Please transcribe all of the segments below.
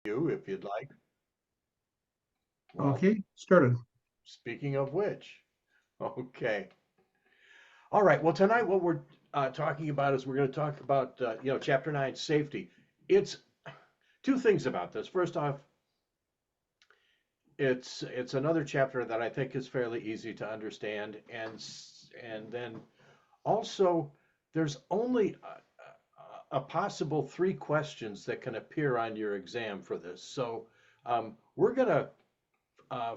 you if you'd like. Well, Okay, started. speaking of which, okay. All right. Well, tonight what we're talking about is we're going to talk about chapter 9 safety. It's two things about this. First off, it's another chapter that I think is fairly easy to understand, and then also there's only a possible three questions that can appear on your exam for this. So we're going to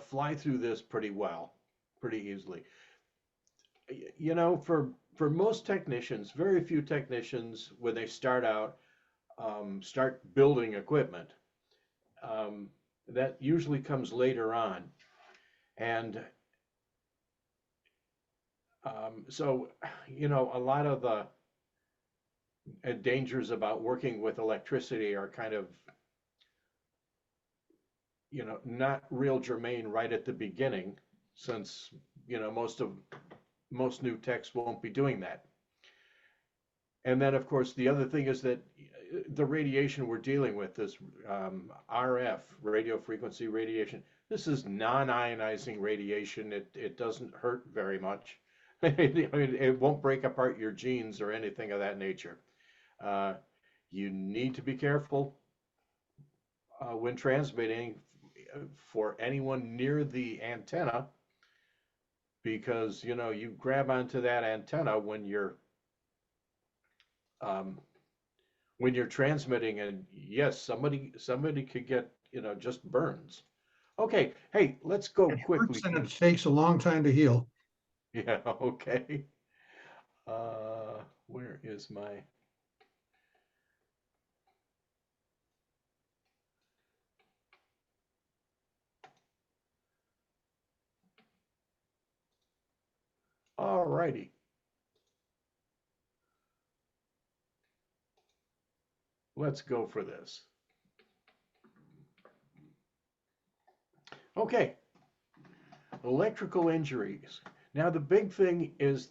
fly through this pretty well, pretty easily. You know, for most technicians, very few technicians, when they start out, start building equipment. Um, that usually comes later on, and so you know, a lot of the dangers about working with electricity are kind of not real germane right at the beginning, since most new techs won't be doing that. And then, of course, the other thing is that the radiation we're dealing with, this RF, radio frequency radiation, this is non-ionizing radiation. It doesn't hurt very much. I mean, it won't break apart your genes or anything of that nature. Uh, you need to be careful when transmitting for anyone near the antenna, because you grab onto that antenna um, when you're transmitting, and yes, somebody could get just burns. Okay, hey, let's go It quickly hurts and through. it takes a long time to heal. Yeah, okay. Where is my? All righty, let's go for this. Okay, electrical injuries. Now the big thing is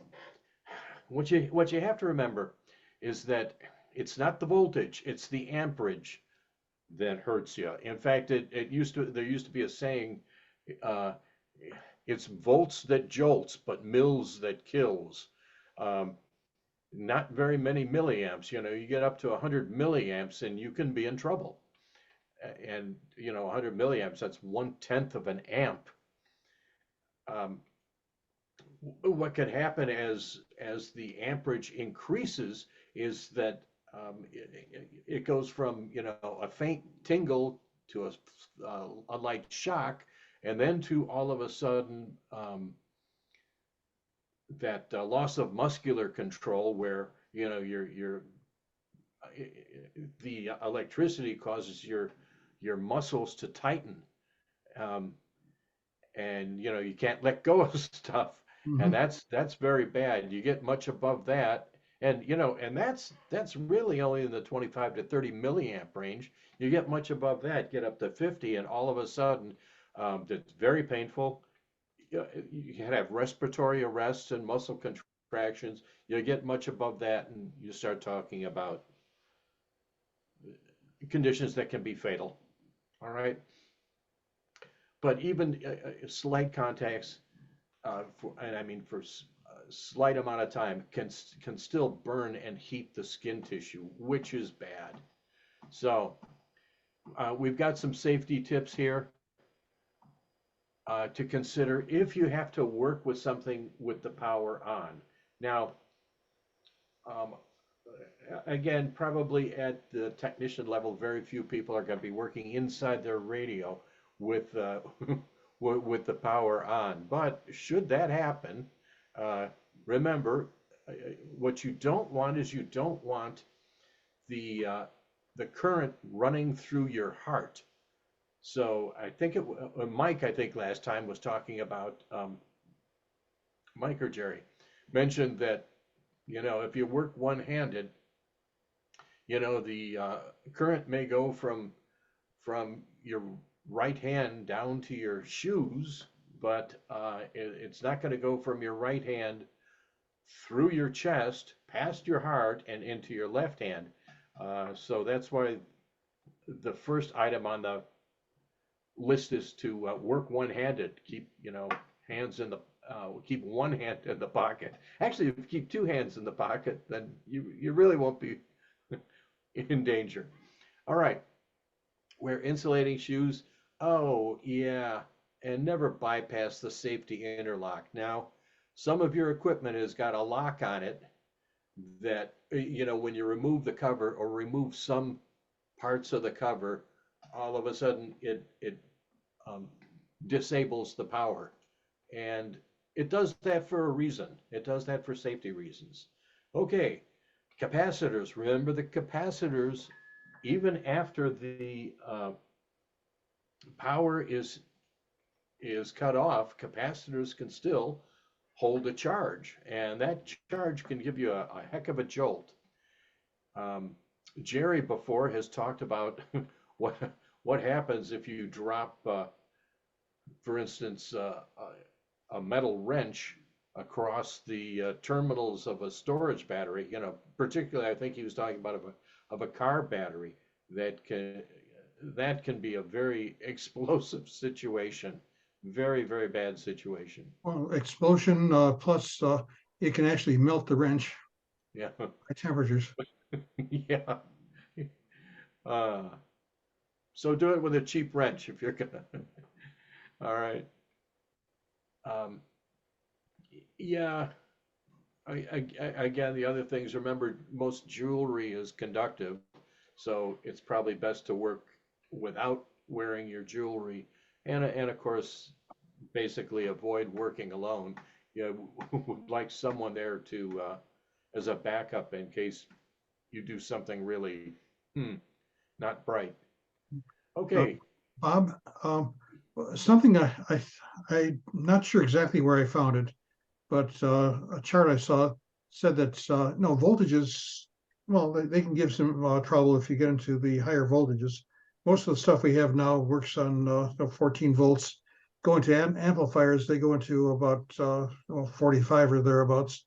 what you have to remember is that it's not the voltage, it's the amperage that hurts you. In fact, there used to be a saying, uh, it's volts that jolts, but mills that kills. Um, Not very many milliamps. You get up to 100 milliamps and you can be in trouble. And 100 milliamps, that's 1/10 of an amp. Um, what could happen as the amperage increases is that it goes from a faint tingle to a light shock, and then to all of a sudden that loss of muscular control, where your the electricity causes your muscles to tighten, um, and you can't let go of stuff, and Mhm. that's very bad. You get much above that, and that's really only in the 25 to 30 milliamp range. You get much above that, get up to 50, and all of a sudden it's very painful. You can have respiratory arrests and muscle contractions. You get much above that, and you start talking about conditions that can be fatal. All right, but even slight contacts, and I mean for a slight amount of time, can still burn and heat the skin tissue, which is bad. So we've got some safety tips here to consider if you have to work with something with the power on. Now, um, again, probably at the technician level, very few people are going to be working inside their radio with with the power on. But should that happen, uh, remember, what you don't want is you don't want the uh, the current running through your heart. So I think Mike, I think last time was talking about Mike or Jerry mentioned that if you work one-handed, the current may go from your right hand down to your shoes, but it's not going to go from your right hand through your chest, past your heart, and into your left hand. So that's why the first item on the list is to work one-handed, keep, hands in the, keep one hand in the pocket. Actually, if you keep two hands in the pocket, then you really won't be in danger. All right, wear insulating shoes. Oh, yeah, and never bypass the safety interlock. Now, some of your equipment has got a lock on it that, when you remove the cover or remove some parts of the cover, all of a sudden it um, disables the power. And it does that for a reason. It does that for safety reasons. Okay, capacitors. Remember the capacitors, even after the power is cut off, capacitors can still hold a charge, and that charge can give you a heck of a jolt. Um, Jerry before has talked about what what happens if you drop, for instance, a metal wrench across the terminals of a storage battery. Particularly, I think he was talking about of a car battery that can be a very explosive situation, very very bad situation. Well, explosion plus it can actually melt the wrench Yeah, at temperatures. yeah. Uh, so do it with a cheap wrench if you're gonna. All right. Um, yeah. Again, the other things, remember, most jewelry is conductive, so it's probably best to work without wearing your jewelry. And of course, basically avoid working alone. You would like someone there to, as a backup in case you do something really not bright. Uh, Okay. Bob, something I'm not sure exactly where I found it, but a chart I saw said that no voltages, well, they can give some trouble if you get into the higher voltages. Most of the stuff we have now works on 14 volts. Going to amplifiers, they go into about 45 or thereabouts.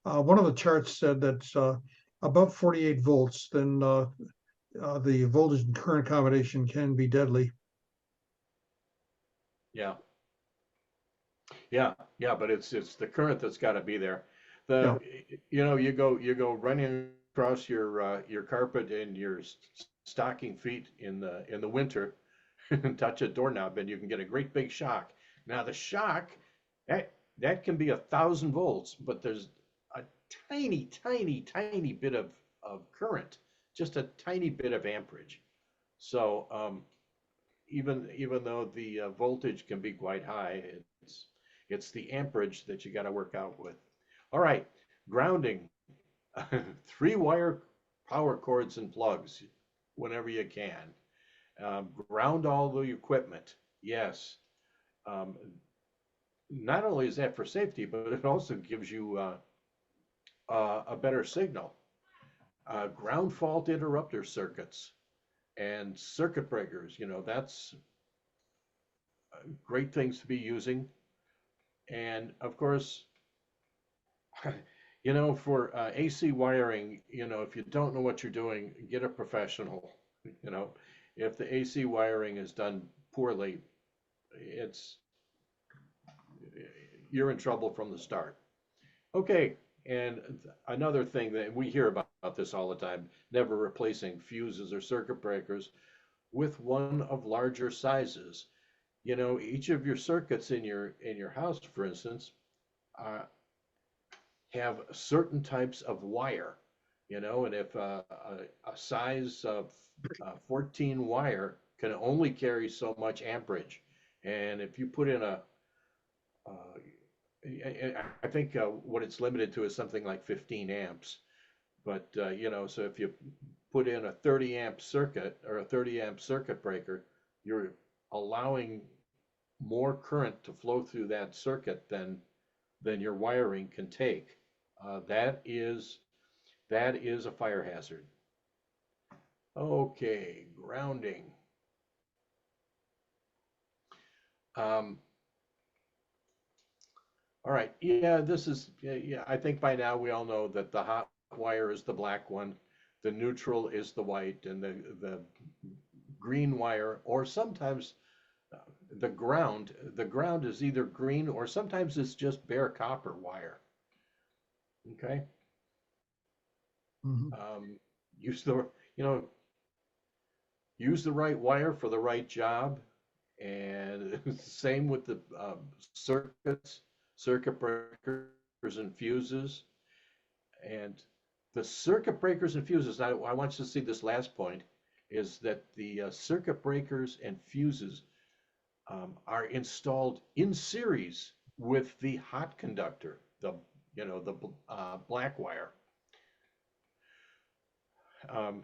One of the charts said that above 48 volts, then the voltage and current combination can be deadly. Yeah. Yeah, but it's the current that's got to be there. Yeah. The you go running across your carpet in your stocking feet in the winter and touch a doorknob and you can get a great big shock. Now the shock that can be 1,000 volts, but there's a tiny, tiny, tiny bit of current, just a tiny bit of amperage. So even though the voltage can be quite high, it's the amperage that you got to work out with. All right, grounding, 3-wire power cords and plugs whenever you can. Ground all the equipment. Yes. Um, Not only is that for safety, but it also gives you a better signal. Ground fault interrupter circuits and circuit breakers, that's great things to be using. And of course, for AC wiring, if you don't know what you're doing, get a professional. You know, if the AC wiring is done poorly, it's you're in trouble from the start. Okay, and another thing that we hear about this all the time, never replacing fuses or circuit breakers with one of larger sizes. Each of your circuits in your house, for instance, uh, have certain types of wire, and if a size of 14 wire can only carry so much amperage, and if you put in uh, I think what it's limited to is something like 15 amps, but so if you put in a 30 amp circuit or a 30 amp circuit breaker, you're allowing more current to flow through that circuit than your wiring can take. That is a fire hazard. Okay, grounding. Um, all right, yeah, this is yeah. I think by now we all know that the hot wire is the black one, the neutral is the white, and the green wire, or sometimes the ground is either green or sometimes it's just bare copper wire. Okay. Mhm. Use the, you know, use the right wire for the right job. And same with the circuits, circuit breakers and fuses. And the circuit breakers and fuses, I want you to see this last point, is that the circuit breakers and fuses are installed in series with the hot conductor, the black wire. Um,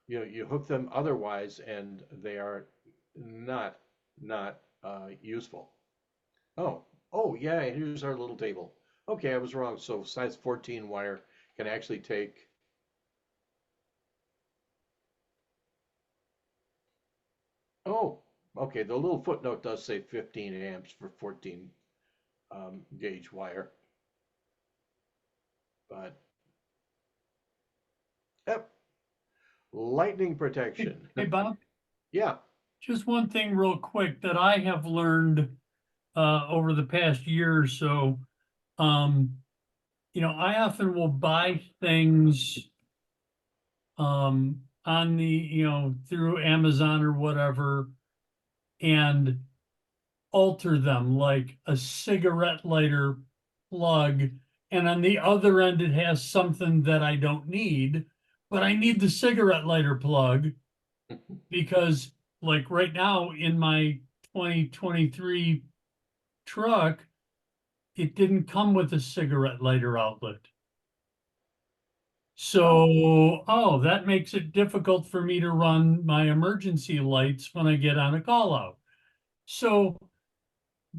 you hook them otherwise, and they are not useful. Oh, oh yeah, here's our little table. Okay, I was wrong. So size 14 wire can actually take. Oh, okay. The little footnote does say 15 amps for 14 gauge wire, but yep, lightning protection. Hey, Bob, Yeah. just one thing real quick that I have learned over the past year or so. Um, I often will buy things on through Amazon or whatever and alter them like a cigarette lighter plug. And on the other end, it has something that I don't need, but I need the cigarette lighter plug because like right now in my 2023 truck, it didn't come with a cigarette lighter outlet. So, that makes it difficult for me to run my emergency lights when I get on a call out. So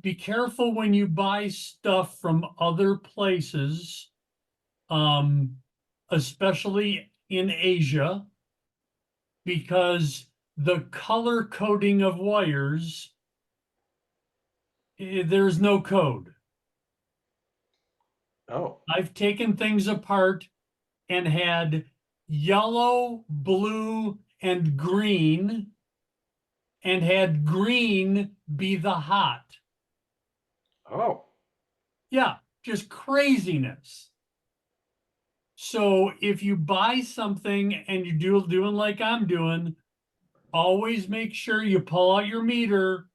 be careful when you buy stuff from other places, especially in Asia, because the color coding of wires, there's no code. Oh, I've taken things apart and had yellow, blue, and green, and had green be the hot. oh, Yeah, just craziness. So if you buy something and you're doing like I'm doing, always make sure you pull out your meter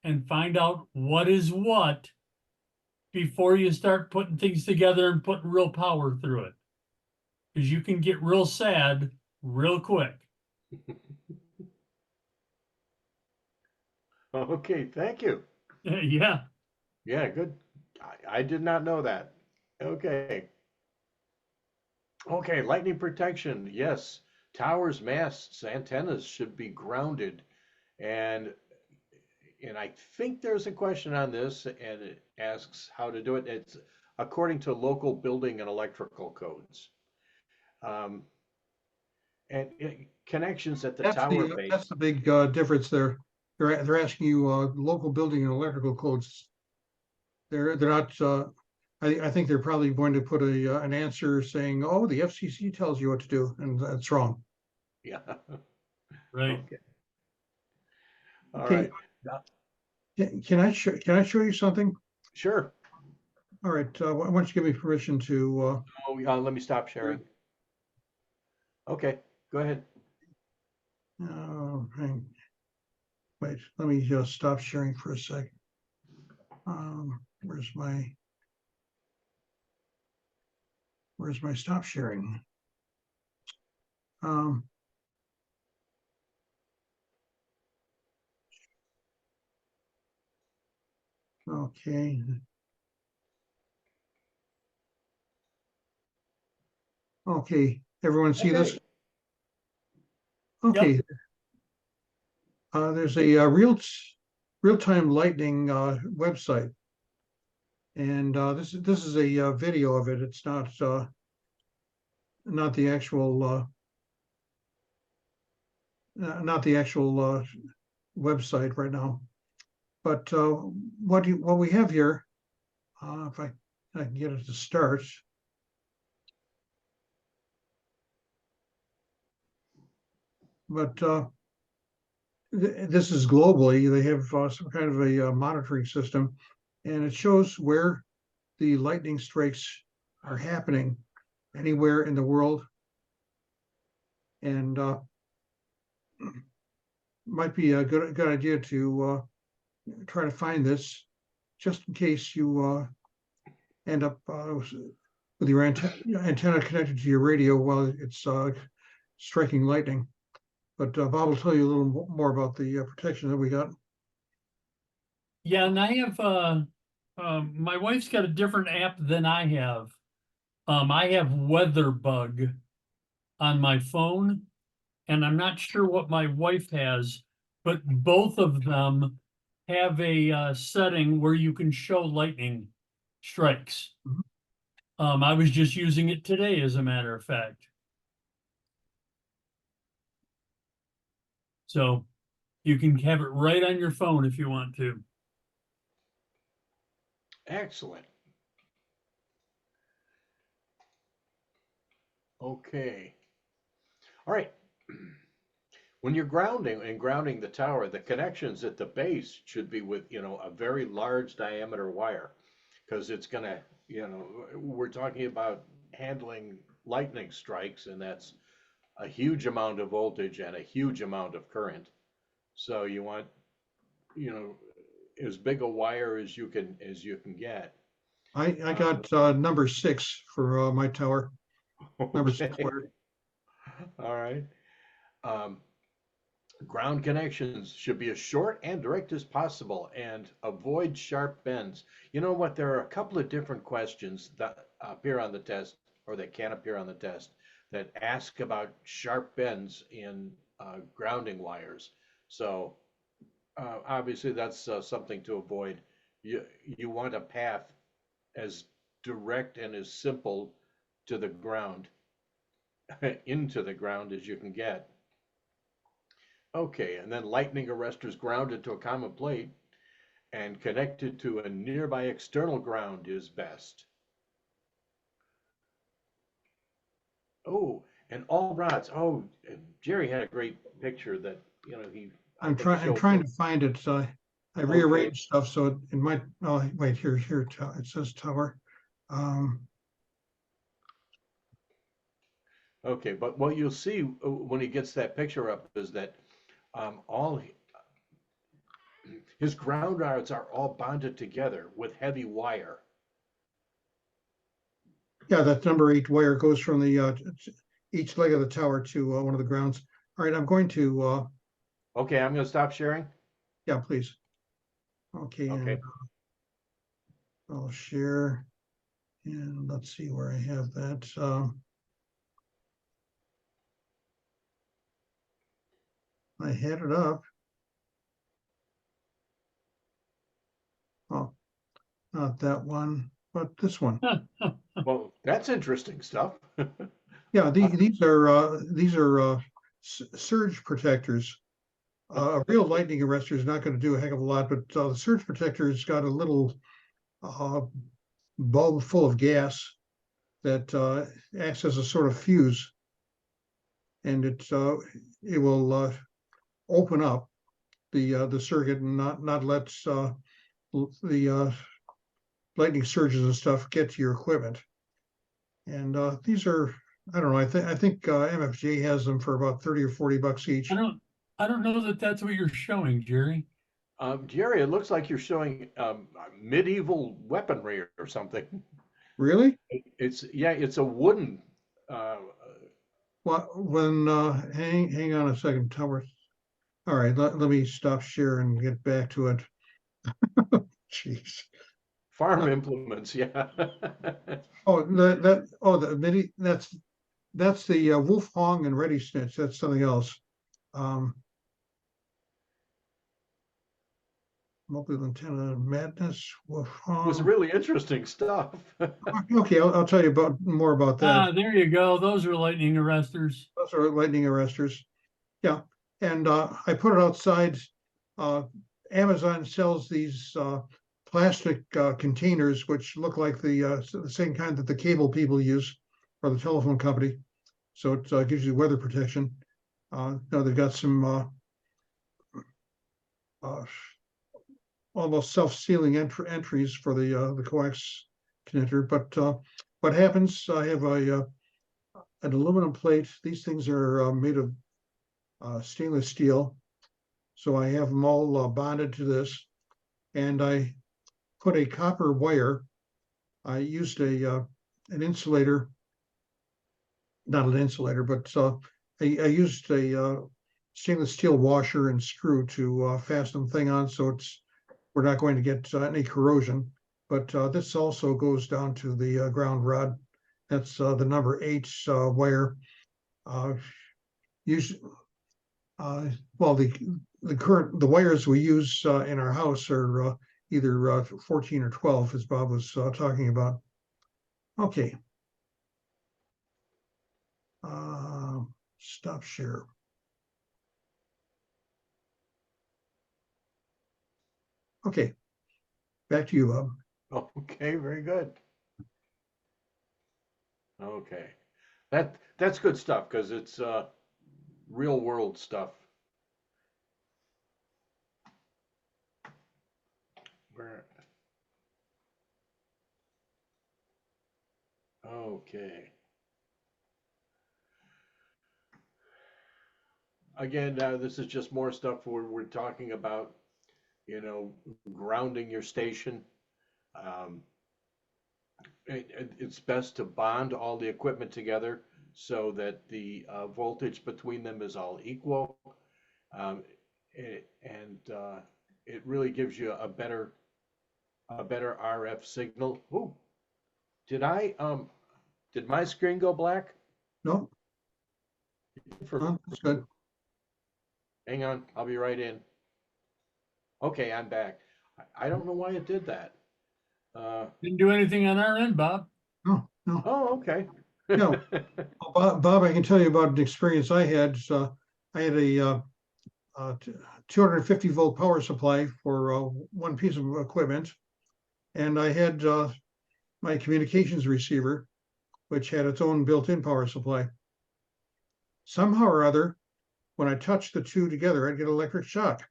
and find out what is what before you start putting things together and putting real power through it. Because you can get real sad real quick. okay. Thank you. Yeah. Yeah, good. I did not know that. Okay. Okay, lightning protection. Yes. Towers, masts, antennas should be grounded. And I think there's a question on this, and it asks how to do it. It's according to local building and electrical codes. Um, and connections at the tower base. That's the big difference there. They're asking you local building and electrical codes. They're not. I think they're probably going to put an answer saying, "Oh, the FCC tells you what to do," and that's wrong. Yeah. Right. Okay. All Okay. right. Can I show you something? Sure. All right. Why don't you give me permission to? Oh, let me stop sharing. Okay, go ahead. Hang- Wait. Let me just stop sharing for a second. Where's my stop sharing? Okay. Okay. Everyone see this? Okay. Okay. There's a real-time lightning website, and this is a video of it. It's not the actual website right now. But what we have here, if I can get it to start. But this is globally. They have some kind of a monitoring system, and it shows where the lightning strikes are happening anywhere in the world. And might be a good idea to try to find this, just in case you end up with your antenna connected to your radio while it's striking lightning. But Bob will tell you a little more about the protection that we got. Yeah, and I have my wife's got a different app than I have. I have WeatherBug on my phone, and I'm not sure what my wife has, but both of them have a setting where you can show lightning strikes. Mhm. I was just using it today, as a matter of fact. So you can have it right on your phone if you want to. Excellent. Okay. All right. When you're grounding the tower, the connections at the base should be with, a very large diameter wire, because it's gonna, we're talking about handling lightning strikes, and that's a huge amount of voltage and a huge amount of current. So you want, as big a wire as you can get. I got number 6 for my tower. Number 6 Okay. wire. All right. Um, Ground connections should be as short and direct as possible and avoid sharp bends. You know what? There are a couple of different questions that appear on the test, or that can appear on the test, that ask about sharp bends in grounding wires. So obviously that's something to avoid. You want a path as direct and as simple to the ground, into the ground, as you can get. Okay, and then lightning arresters grounded to a common plate and connected to a nearby external ground is best. Oh, and all rods. Oh, and Jerry had a great picture that, I I'm think showed. trying to find it. I Okay. rearranged stuff so it might. Oh, wait, here. It says tower. Okay, but what you'll see when he gets that picture up is that all his ground rods are all bonded together with heavy wire. Yeah, that number 8 wire goes from the each leg of the tower to one of the grounds. All right, I'm going to. Okay, I'm going to stop sharing. Yeah, please. Okay, Okay. and I'll share. And let's see where I have that. I had it up. Oh, not that one, but this one. Well, that's interesting stuff. Yeah, these are surge protectors. A real lightning arrestor is not going to do a heck of a lot, but the surge protector has got a little bulb full of gas that acts as a sort of fuse, and it will open up the circuit and not let the lightning surges and stuff get to your equipment. And these are, I don't know, I think MFJ has them for about 30 or 40 bucks each. I don't know that that's what you're showing, Jerry. Jerry, it looks like you're showing medieval weaponry or something. Really? It's a wooden. Well, when hang on a second, Tower. All right, let me stop share and get back to it. Jeez. Farm implements, yeah. Oh, the mini, that's the Wolf Hong and Ready Snitch. That's something else. Multiple antenna madness. Wolf It was Hong. really interesting stuff. Okay, I'll tell you more about that. There you go. Those are lightning arresters. Those are lightning arresters. Yeah, and I put it outside. Amazon sells these plastic containers, which look like the same kind that the cable people use, or the telephone company. So it gives you weather protection. They've got some uh, almost self-sealing entries for the coax connector. But what happens? I have an aluminum plate. These things are made of stainless steel, so I have them all bonded to this, and I put a copper wire. I used an insulator, not an insulator, but I used a stainless steel washer and screw to fasten the thing on, so we're not going to get any corrosion. But this also goes down to the ground rod. That's the number 8 wire. Usually, well, the wires we use in our house are either 14 or 12, as Bob was talking about. Okay. Stop share. Okay, back to you, Bob. Okay, very good. Okay, that's good stuff because it's real world stuff. Where? Okay. Again, this is just more stuff where we're talking about, grounding your station. Um, it's best to bond all the equipment together so that the voltage between them is all equal. Um, and it really gives you a better RF signal. Ooh, did my screen go black? No, For, that's good. hang on, I'll be right in. Okay, I'm back. I don't know why it did that. Didn't do anything on our end, Bob. No, no. Oh, okay. No. Bob, I can tell you about an experience I had. I had a 250 volt power supply for one piece of equipment, and I had my communications receiver, which had its own built-in power supply. Somehow or other, when I touched the two together, I'd get electric shock,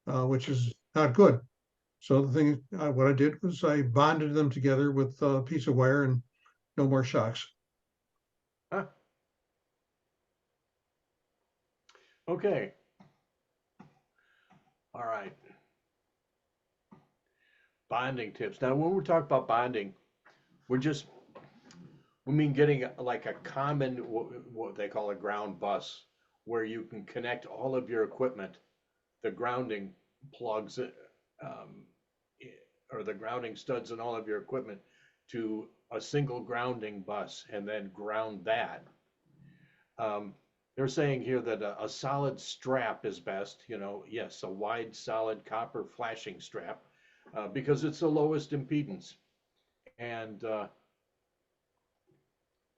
which is not good. So the thing, what I did was I bonded them together with a piece of wire, and no more shocks. Huh. Okay. All right. Bonding tips. Now, when we talk about bonding, we mean getting like a common, what they call a ground bus, where you can connect all of your equipment, the grounding plugs, or the grounding studs in all of your equipment to a single grounding bus and then ground that. Um, they're saying here that a solid strap is best, yes, a wide, solid copper flashing strap, because it's the lowest impedance and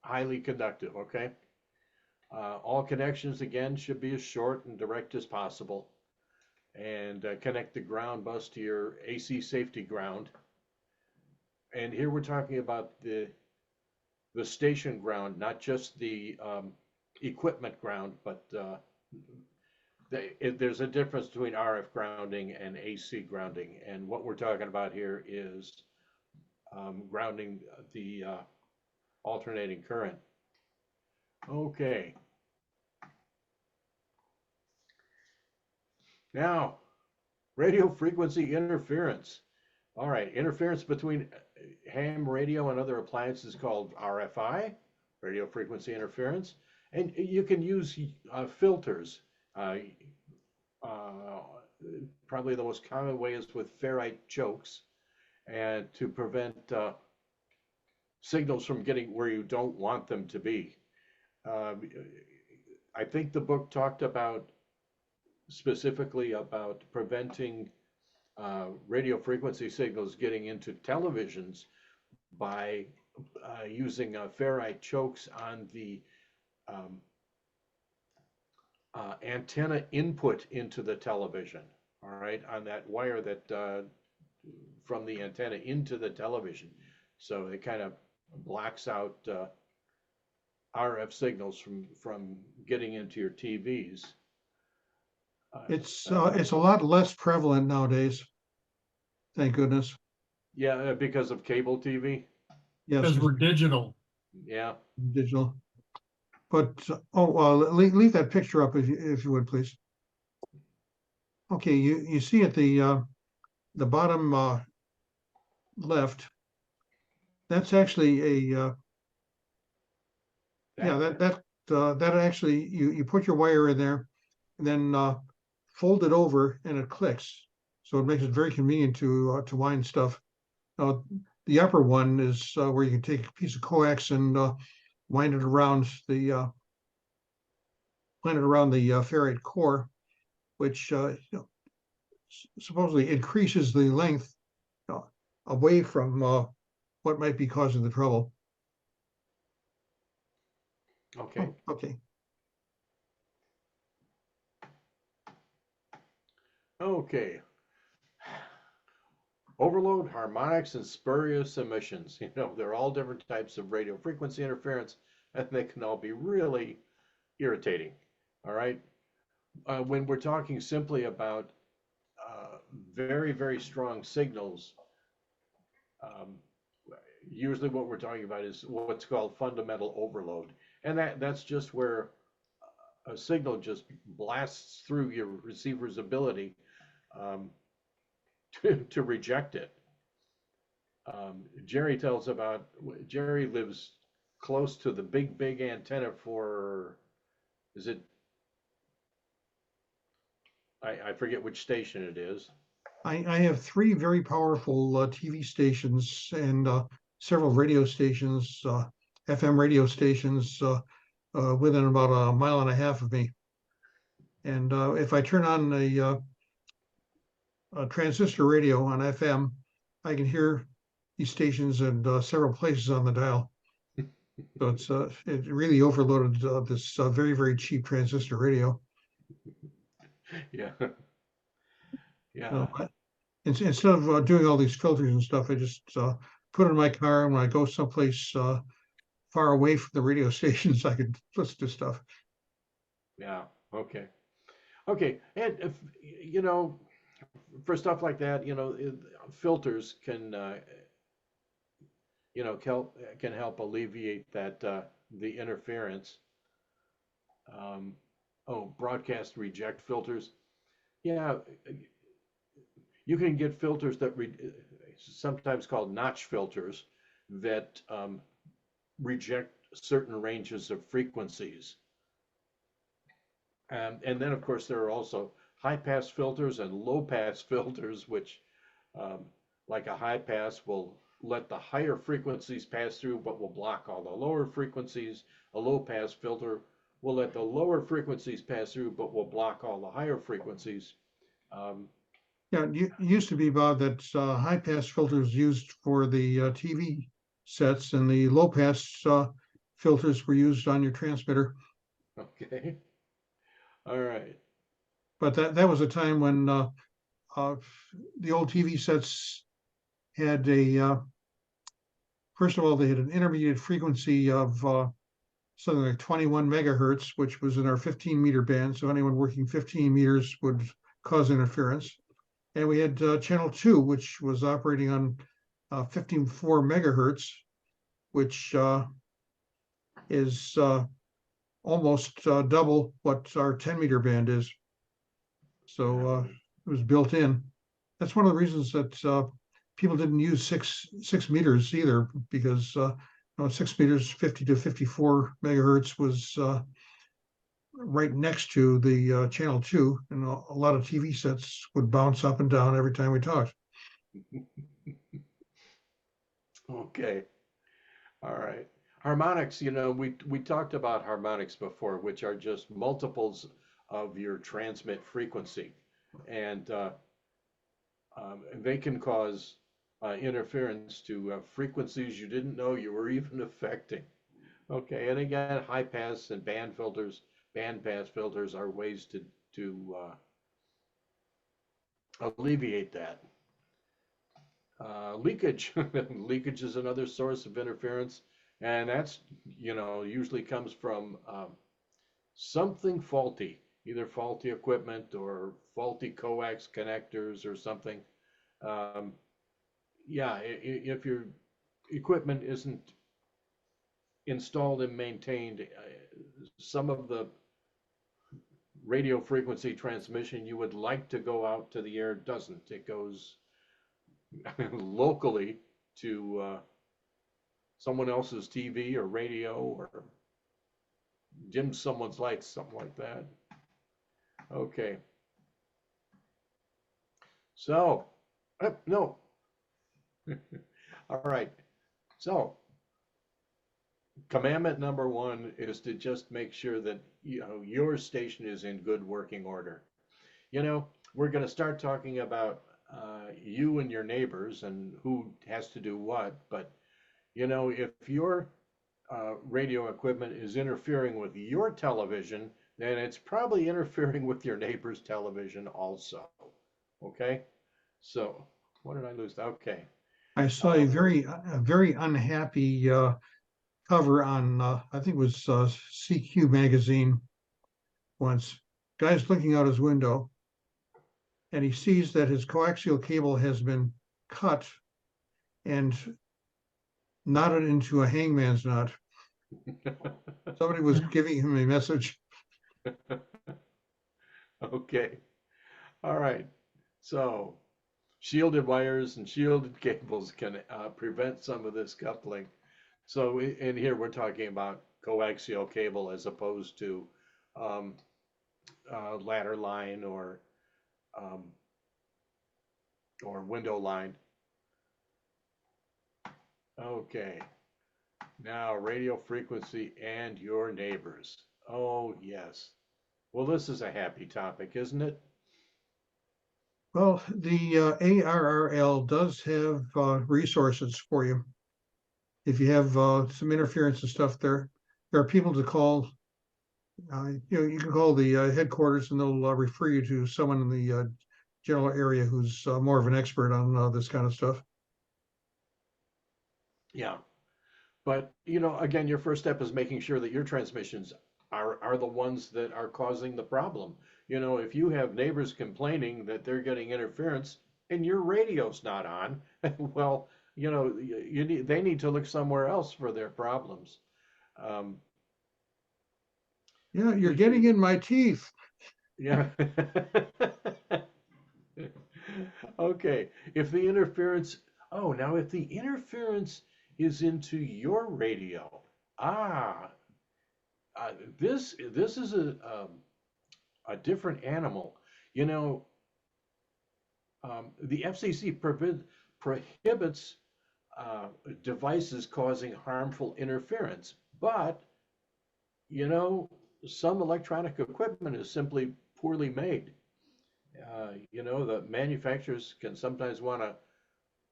highly conductive, okay? All connections, again, should be as short and direct as possible. And connect the ground bus to your AC safety ground. And here we're talking about the station ground, not just the equipment ground, but there's a difference between RF grounding and AC grounding. And what we're talking about here is grounding the alternating current. Okay. Now, radio frequency interference. All right, interference between ham radio and other appliances called RFI, radio frequency interference. And you can use filters. Probably the most common way is with ferrite chokes, and to prevent signals from getting where you don't want them to be. I think the book talked specifically about preventing radio frequency signals getting into televisions by using ferrite chokes on the antenna input into the television, all right, on that wire that from the antenna into the television. So it kind of blocks out RF signals from getting into your TVs. It's a lot less prevalent nowadays. Thank goodness. Yeah, because of cable TV. Yes, because we're digital. Yeah. digital. But leave that picture up if you would, please. Okay, you see at the bottom left, that's actually a yeah, that actually you put your wire in there and then fold it over and it clicks. So it makes it very convenient to wind stuff. The upper one is where you can take a piece of coax and wind it around the ferrite core, which supposedly increases the length away from what might be causing the trouble. Okay. Oh, okay. Okay. Overload, harmonics, and spurious emissions. You know, they're all different types of radio frequency interference, and they can all be really irritating. All right. When we're talking simply about very, very strong signals, um, usually what we're talking about is what's called fundamental overload. And that's just where a signal just blasts through your receiver's ability um, to reject it. Jerry tells about, Jerry lives close to the big antenna for, is it, I forget which station it is. I have three very powerful TV stations and several radio stations, FM radio stations within about a mile and a half of me. And if I turn on a transistor radio on FM, I can hear these stations in several places on the dial. So it really overloaded this very, very cheap transistor radio. Yeah. Uh, Yeah. Instead of doing all these filters and stuff, I just put it in my car, and when I go someplace far away from the radio stations, I could listen to stuff. Yeah. Okay. Okay. And if, you know, for stuff like that, filters can, can help alleviate that, the interference. Um, broadcast reject filters. Yeah, you can get filters that sometimes called notch filters that reject certain ranges of frequencies. And then, of course, there are also high pass filters and low pass filters, which, um, like a high pass, will let the higher frequencies pass through, but will block all the lower frequencies. A low pass filter will let the lower frequencies pass through, but will block all the higher frequencies. Um, Yeah, it used to be, Bob, that high pass filters used for the TV sets, and the low pass filters were used on your transmitter. okay. All right. But that was a time when the old TV sets had first of all, they had an intermediate frequency of something like 21 megahertz, which was in our 15-meter band. So anyone working 15 meters would cause interference. And we had channel 2, which was operating on 54 megahertz, which is almost double what our 10-meter band is. So it was built in. That's one of the reasons that people didn't use six meters either, because 6 meters, 50 to 54 megahertz was right next to the channel 2, and a lot of TV sets would bounce up and down every time we talked. Okay. All right. Harmonics, we talked about harmonics before, which are just multiples of your transmit frequency. And they can cause interference to frequencies you didn't know you were even affecting. Okay, and again, high pass and band pass filters are ways to alleviate that. Leakage, leakage is another source of interference, and that's usually comes from something faulty either faulty equipment or faulty coax connectors or something. Um, yeah, if your equipment isn't installed and maintained, some of the radio frequency transmission you would like to go out to the air doesn't. It goes locally to someone else's TV or radio or dim someone's lights, something like that. Okay. So, no. All right. So, commandment number one is to just make sure that your station is in good working order. We're going to start talking about you and your neighbors and who has to do what, but if your radio equipment is interfering with your television, then it's probably interfering with your neighbor's television also. Okay? So, what did I lose? Okay. I saw a very unhappy cover on I think it was CQ magazine once. Guy's looking out his window and he sees that his coaxial cable has been cut and knotted into a hangman's knot. Somebody was giving him a message. Okay. All right. So, shielded wires and shielded cables can prevent some of this coupling. So in here we're talking about coaxial cable as opposed to ladder line um, or window line. Okay. Now radio frequency and your neighbors. Oh yes. Well, this is a happy topic, isn't it? Well, the ARRL does have resources for you. If you have some interference and stuff there are people to call. You can call the headquarters and they'll refer you to someone in the general area who's more of an expert on this kind of stuff. Yeah. But again, your first step is making sure that your transmissions are the ones that are causing the problem. If you have neighbors complaining that they're getting interference and your radio's not on, well, they need to look somewhere else for their problems. Um, Yeah, you're getting in my teeth. yeah. Okay. If the interference, now if the interference is into your radio, ah, this is a different animal. The FCC prohibits devices causing harmful interference, but some electronic equipment is simply poorly made. The manufacturers can sometimes want to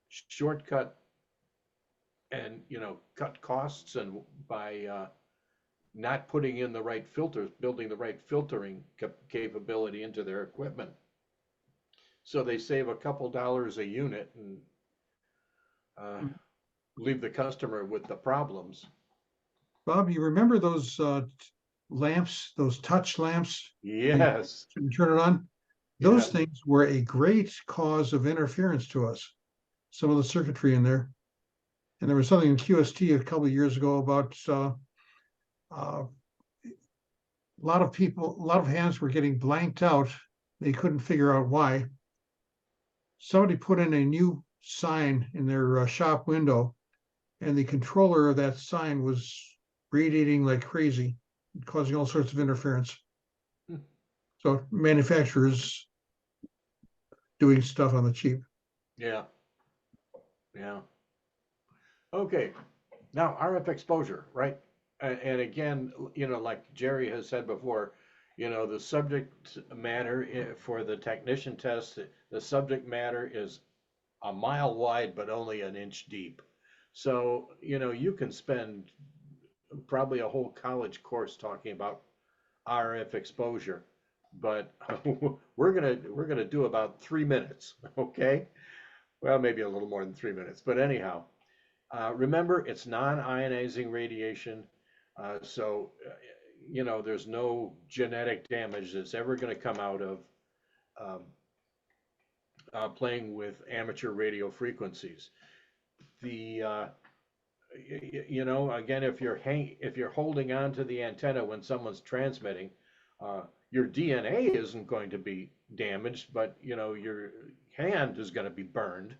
shortcut and cut costs and by not putting in the right filters, building the right filtering capability into their equipment. So they save a couple dollars a unit and leave the customer with the problems. Bob, you remember those lamps, those touch lamps? Yes. You turn it on. Those Yeah. things were a great cause of interference to us. Some of the circuitry in there. And there was something in QST a couple of years ago about a lot of hands were getting blanked out. They couldn't figure out why. Somebody put in a new sign in their shop window, and the controller of that sign was radiating like crazy, causing all sorts of interference. So manufacturers doing stuff on the cheap. Yeah. Yeah. Okay. Now RF exposure, right? And again, like Jerry has said before, the subject matter for the technician test, the subject matter is a mile wide, but only an inch deep. So, you can spend probably a whole college course talking about RF exposure, but we're gonna do about 3 minutes, okay? Well, maybe a little more than 3 minutes, but anyhow, remember it's non-ionizing radiation, so you know, there's no genetic damage that's ever going to come out of um, playing with amateur radio frequencies. The you know, again, if you're holding on to the antenna when someone's transmitting, your DNA isn't going to be damaged, but you know, your hand is going to be burned.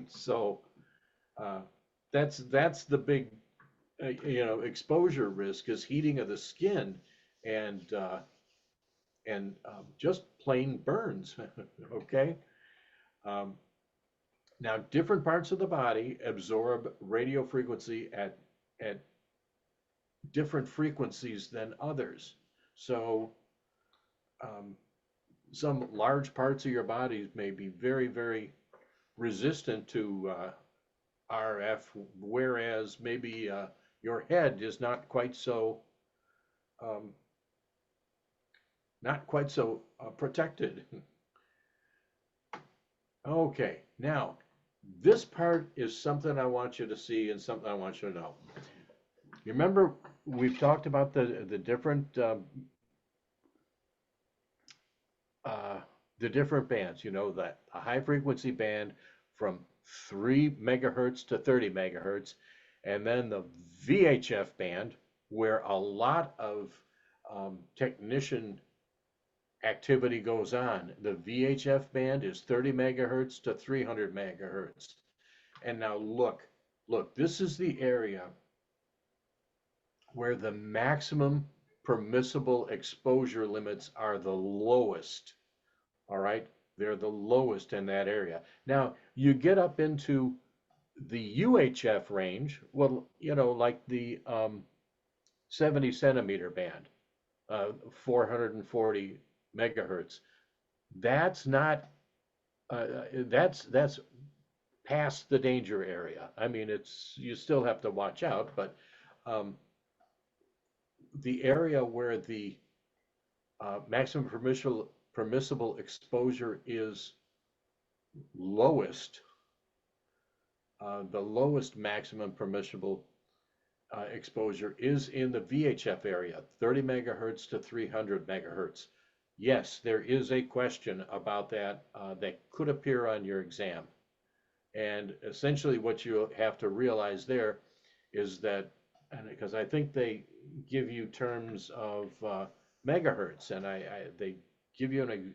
So uh, that's the big you know, exposure risk is heating of the skin and just plain burns. Okay. Um, Now, different parts of the body absorb radio frequency at different frequencies than others. So, um, some large parts of your body may be very, very resistant to RF, whereas maybe your head is um, not quite so protected. Okay, now this part is something I want you to see and something I want you to know. You remember we've talked about the different bands. You know that a high frequency band from 3 megahertz to 30 megahertz, and then the VHF band where a lot of technician activity goes on. The VHF band is 30 megahertz to 300 megahertz. And now look, this is the area where the maximum permissible exposure limits are the lowest. All right, they're the lowest in that area. Now, you get up into the UHF range, well, you know, like the 70 centimeter band, 440 megahertz. That's not that's past the danger area. I mean, it's you still have to watch out, but um, the area where the maximum permissible exposure is lowest, the lowest maximum permissible exposure is in the VHF area, 30 megahertz to 300 megahertz. Yes, there is a question about that that could appear on your exam. And essentially what you have to realize there is that, and because I think they give you terms of megahertz, and they give you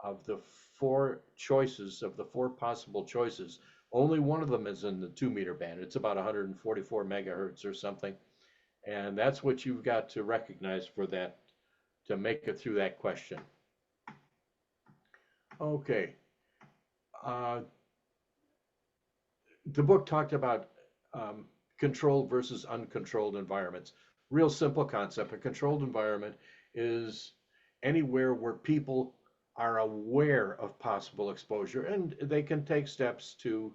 of the four choices, of the four possible choices, only one of them is in the 2 meter band. It's about 144 megahertz or something. And that's what you've got to recognize for that, to make it through that question. Okay. The book talked about controlled versus uncontrolled environments. Real simple concept. A controlled environment is anywhere where people are aware of possible exposure and they can take steps to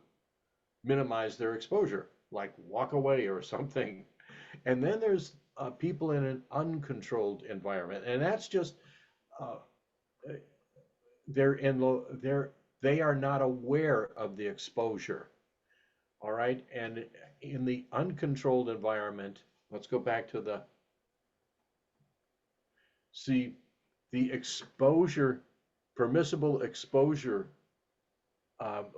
minimize their exposure, like walk away or something. And then there's people in an uncontrolled environment, and that's just they are not aware of the exposure. All right, and in the uncontrolled environment, let's go back to the exposure, permissible exposure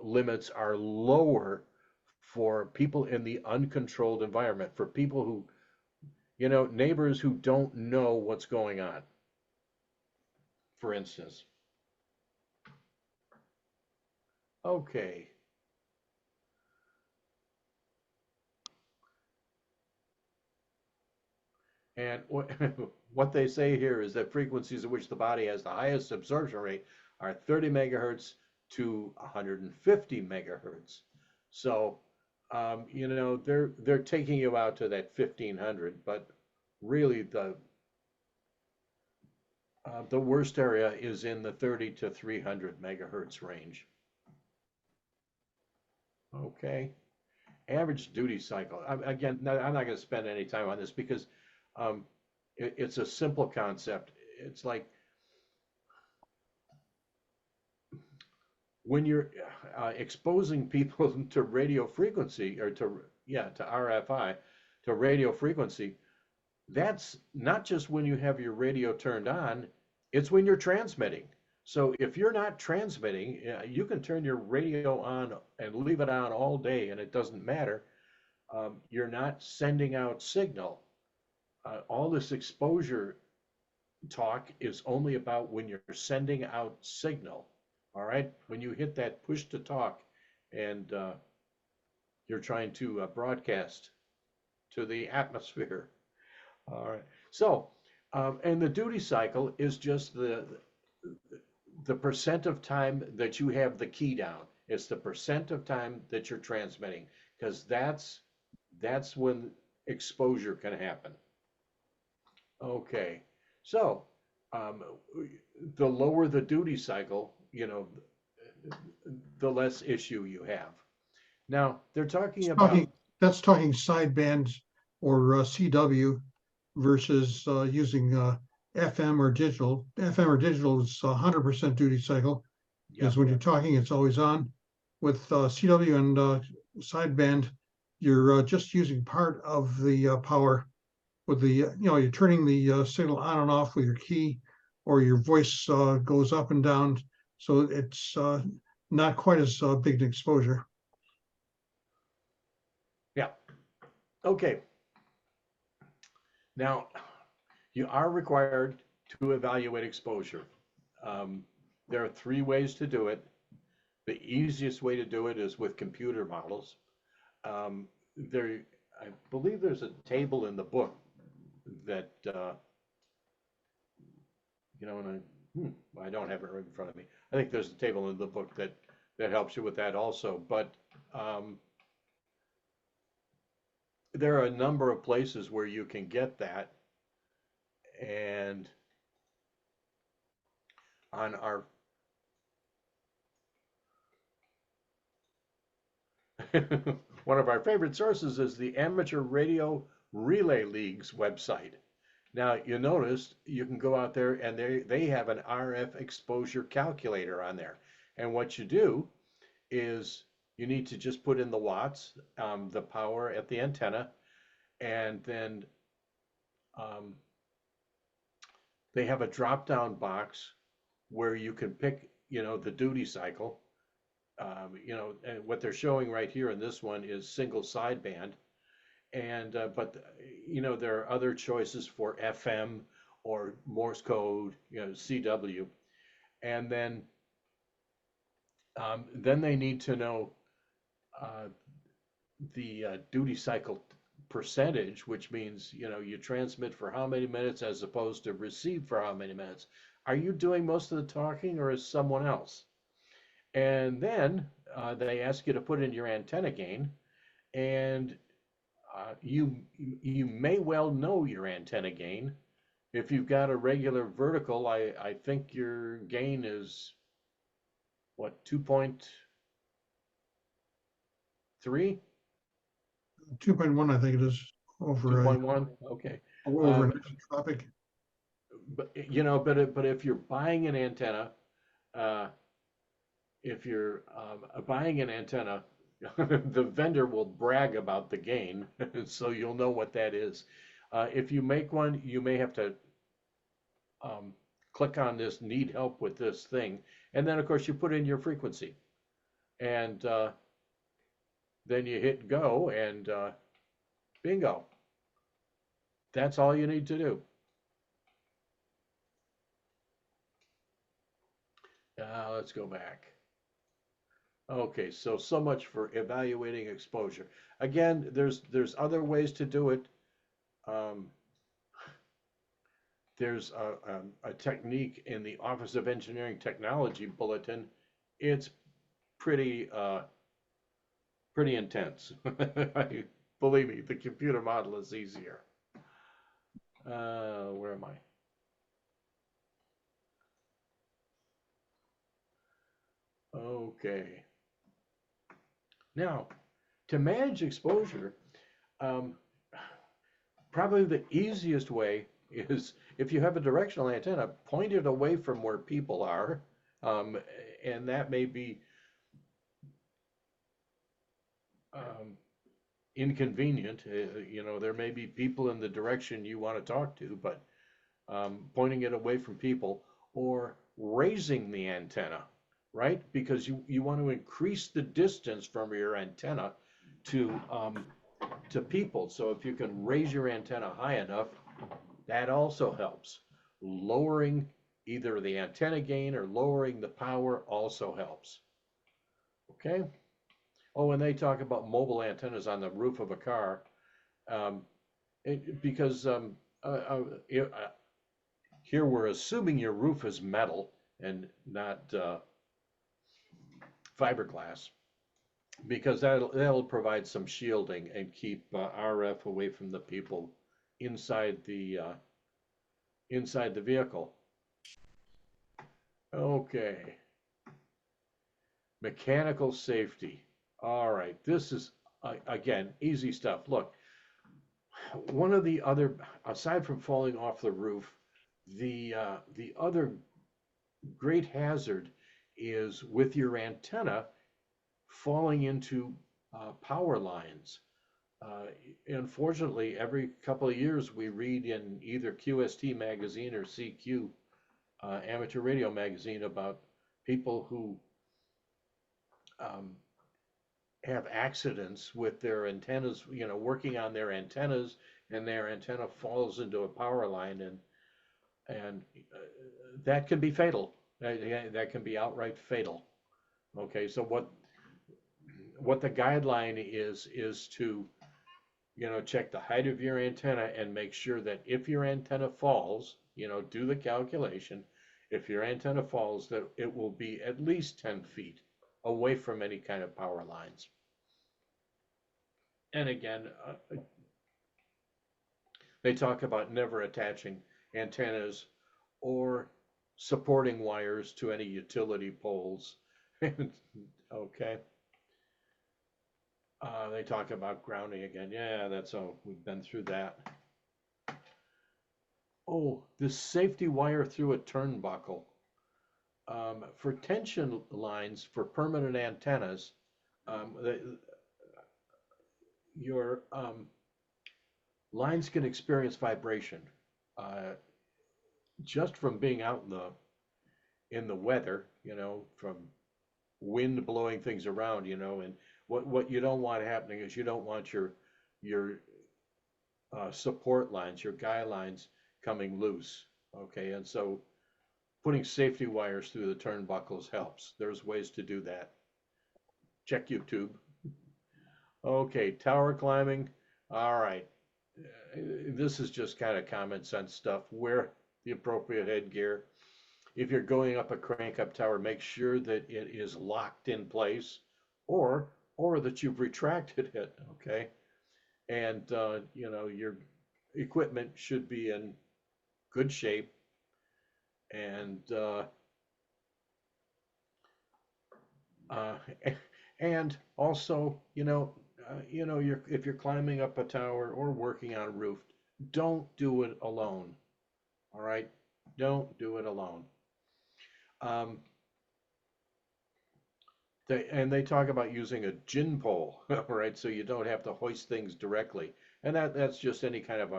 limits are lower for people in the uncontrolled environment, for people who, you know, neighbors who don't know what's going on, for instance. Okay. And what they say here is that frequencies at which the body has the highest absorption rate are 30 megahertz to 150 megahertz. So, you know, they're taking you out to that 1500, but really the worst area is in the 30 to 300 megahertz range. Okay. Average duty cycle. Again, I'm not going to spend any time on this because it's a simple concept. It's like when you're exposing people to radio frequency or to RFI, to radio frequency, that's not just when you have your radio turned on, it's when you're transmitting. So if you're not transmitting, you can turn your radio on and leave it on all day and it doesn't matter. You're not sending out signal. All this exposure talk is only about when you're sending out signal. All right. When you hit that push to talk and you're trying to broadcast to the atmosphere. All right. So, and the duty cycle is just the percent of time that you have the key down. It's the percent of time that you're transmitting, because that's when exposure can happen. Okay. So, um, the lower the duty cycle, the less issue you have. Now, they're talking about, Talking, that's talking sidebands or CW versus using FM or digital. FM or digital is 100% duty cycle, because yeah, when you're talking, it's always on. With CW and sideband, you're just using part of the power. With the, you're turning the signal on and off with your key, or your voice goes up and down. So it's not quite as big an exposure. yeah. Okay. Now, you are required to evaluate exposure. There are three ways to do it. The easiest way to do it is with computer models. There, I believe there's a table in the book that, and I don't have it right in front of me. I think there's a table in the book that helps you with that also. But there are a number of places where you can get that. And on our one of our favorite sources is the Amateur Radio Relay League's website. Now, you notice you can go out there and they have an RF exposure calculator on there. And what you do is you need to just put in the watts, the power at the antenna, and then they have a drop-down box where you can pick, the duty cycle. And what they're showing right here in this one is single sideband. And but there are other choices for FM or Morse code, CW, and then they need to know the duty cycle percentage, which means you transmit for how many minutes as opposed to receive for how many minutes. Are you doing most of the talking, or is someone else? And then they ask you to put in your antenna gain, and you may well know your antenna gain. If you've got a regular vertical, I think your gain is what, 2.3? 2.1, I think it is, over 2.1? Okay. over an isotropic. But but if you're buying an antenna, the vendor will brag about the gain, so you'll know what that is. If you make one, you may have to click on this "need help with this thing," and then of course you put in your frequency, and then you hit go, and bingo. That's all you need to do. Let's go back. Okay, so much for evaluating exposure. Again, there's other ways to do it. There's a technique in the Office of Engineering Technology bulletin. It's pretty intense. Believe me, the computer model is easier. Where am I? Okay. Now, to manage exposure, probably the easiest way is, if you have a directional antenna, point it away from where people are, and that may be inconvenient. You know, there may be people in the direction you want to talk to, but pointing it away from people or raising the antenna, right? Because you want to increase the distance from your antenna to people. So if you can raise your antenna high enough, that also helps. Lowering either the antenna gain or lowering the power also helps. Okay. Oh, and they talk about mobile antennas on the roof of a car, because here we're assuming your roof is metal and not fiberglass, because that'll provide some shielding and keep RF away from the people inside the vehicle. Okay. Mechanical safety. All right, this is again easy stuff. Look, one of the other, aside from falling off the roof, the other great hazard is with your antenna falling into power lines. Unfortunately, every couple of years we read in either QST magazine or CQ amateur radio magazine about people who have accidents with their antennas, you know, working on their antennas, and their antenna falls into a power line, and that can be fatal. That can be outright fatal. Okay, so what the guideline is to, you know, check the height of your antenna and make sure that if your antenna falls, you know, do the calculation. If your antenna falls, that it will be at least 10 feet away from any kind of power lines. And again, they talk about never attaching antennas or supporting wires to any utility poles. Okay. They talk about grounding again. Yeah, that's all. We've been through that. Oh, the safety wire through a turnbuckle. For tension lines for permanent antennas, your lines can experience vibration just from being out in the weather, you know, from wind blowing things around, you know. And what you don't want happening is you don't want your support lines, your guy lines coming loose. Okay, and so putting safety wires through the turnbuckles helps. There's ways to do that. Check YouTube. Okay, tower climbing. All right. This is just kind of common sense stuff. Wear the appropriate headgear. If you're going up a crank up tower, make sure that it is locked in place, or that you've retracted it. Okay, and you know, your equipment should be in good shape, and and also, you know, if you're climbing up a tower or working on a roof, don't do it alone. All right, don't do it alone. They talk about using a gin pole, right? So you don't have to hoist things directly, and that's just any kind of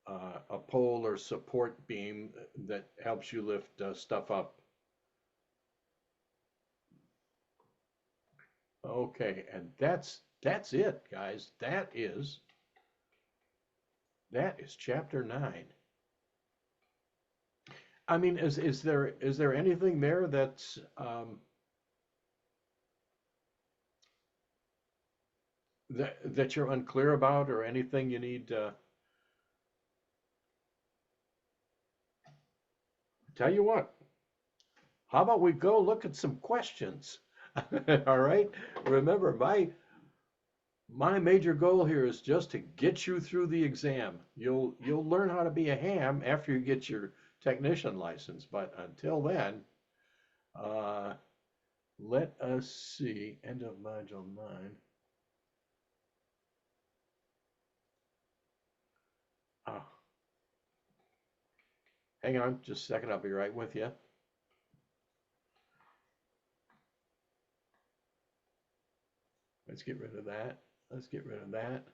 a pole or support beam that helps you lift stuff up. Okay, and that's it, guys. That is chapter 9. I mean, is there anything there that's that you're unclear about, or anything you need? Tell you what, how about we go look at some questions? All right. Remember, my major goal here is just to get you through the exam. You'll learn how to be a ham after you get your technician license, but until then, let us see. End of module 9. Hang on just a second. I'll be right with you. Let's get rid of that. let's get rid of that.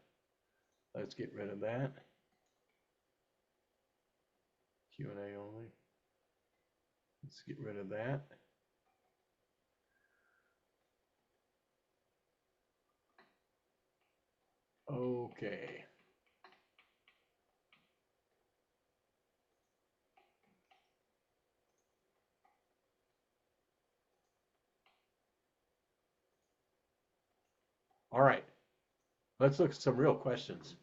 Let's get rid of that. Q&A only. Let's get rid of that. Okay. All right. Let's look at some real questions.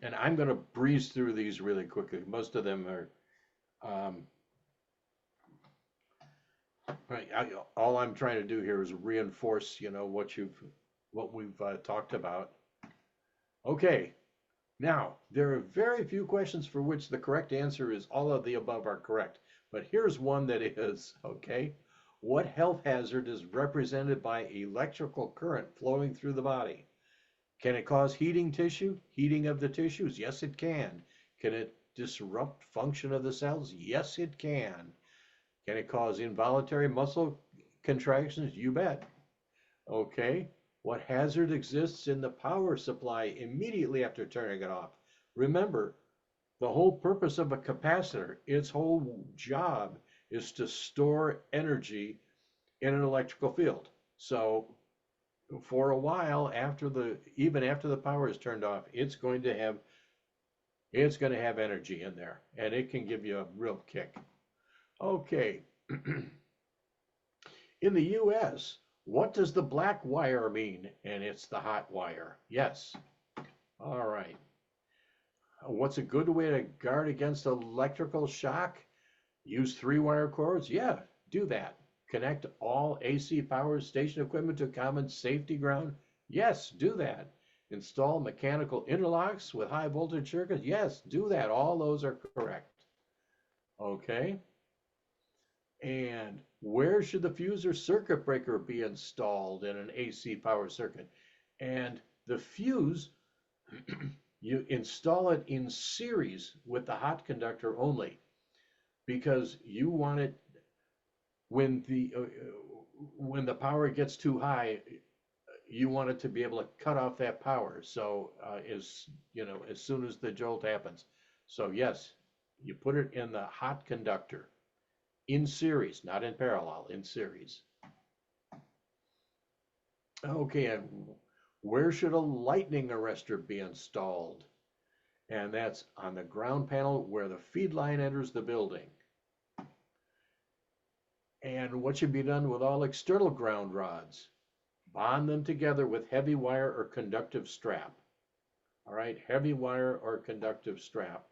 And I'm going to breeze through these really quickly. Most of them are, right, all I'm trying to do here is reinforce, what we've talked about. Okay. Now, there are very few questions for which the correct answer is all of the above are correct. But here's one that is, okay? What health hazard is represented by electrical current flowing through the body? Can it cause heating of the tissues? Yes, it can. Can it disrupt function of the cells? Yes, it can. Can it cause involuntary muscle contractions? You bet. Okay. What hazard exists in the power supply immediately after turning it off? Remember, the whole purpose of a capacitor, its whole job is to store energy in an electrical field. So for a while, even after the power is turned off, it's going to have energy in there, and it can give you a real kick. Okay. In the US, what does the black wire mean? And it's the hot wire. Yes. All right. What's a good way to guard against electrical shock? Use 3-wire cords? Yeah, do that. Connect all AC power station equipment to a common safety ground? Yes, do that. Install mechanical interlocks with high voltage circuits? Yes, do that. All those are correct. Okay. And where should the fuse or circuit breaker be installed in an AC power circuit? And the fuse, you install it in series with the hot conductor only, because you want it when the power gets too high, you want it to be able to cut off that power. So as soon as the jolt happens. So yes, you put it in the hot conductor in series, not in parallel, in series. Okay, and where should a lightning arrestor be installed? And that's on the ground panel where the feed line enters the building. And what should be done with all external ground rods? Bond them together with heavy wire or conductive strap. All right, heavy wire or conductive strap.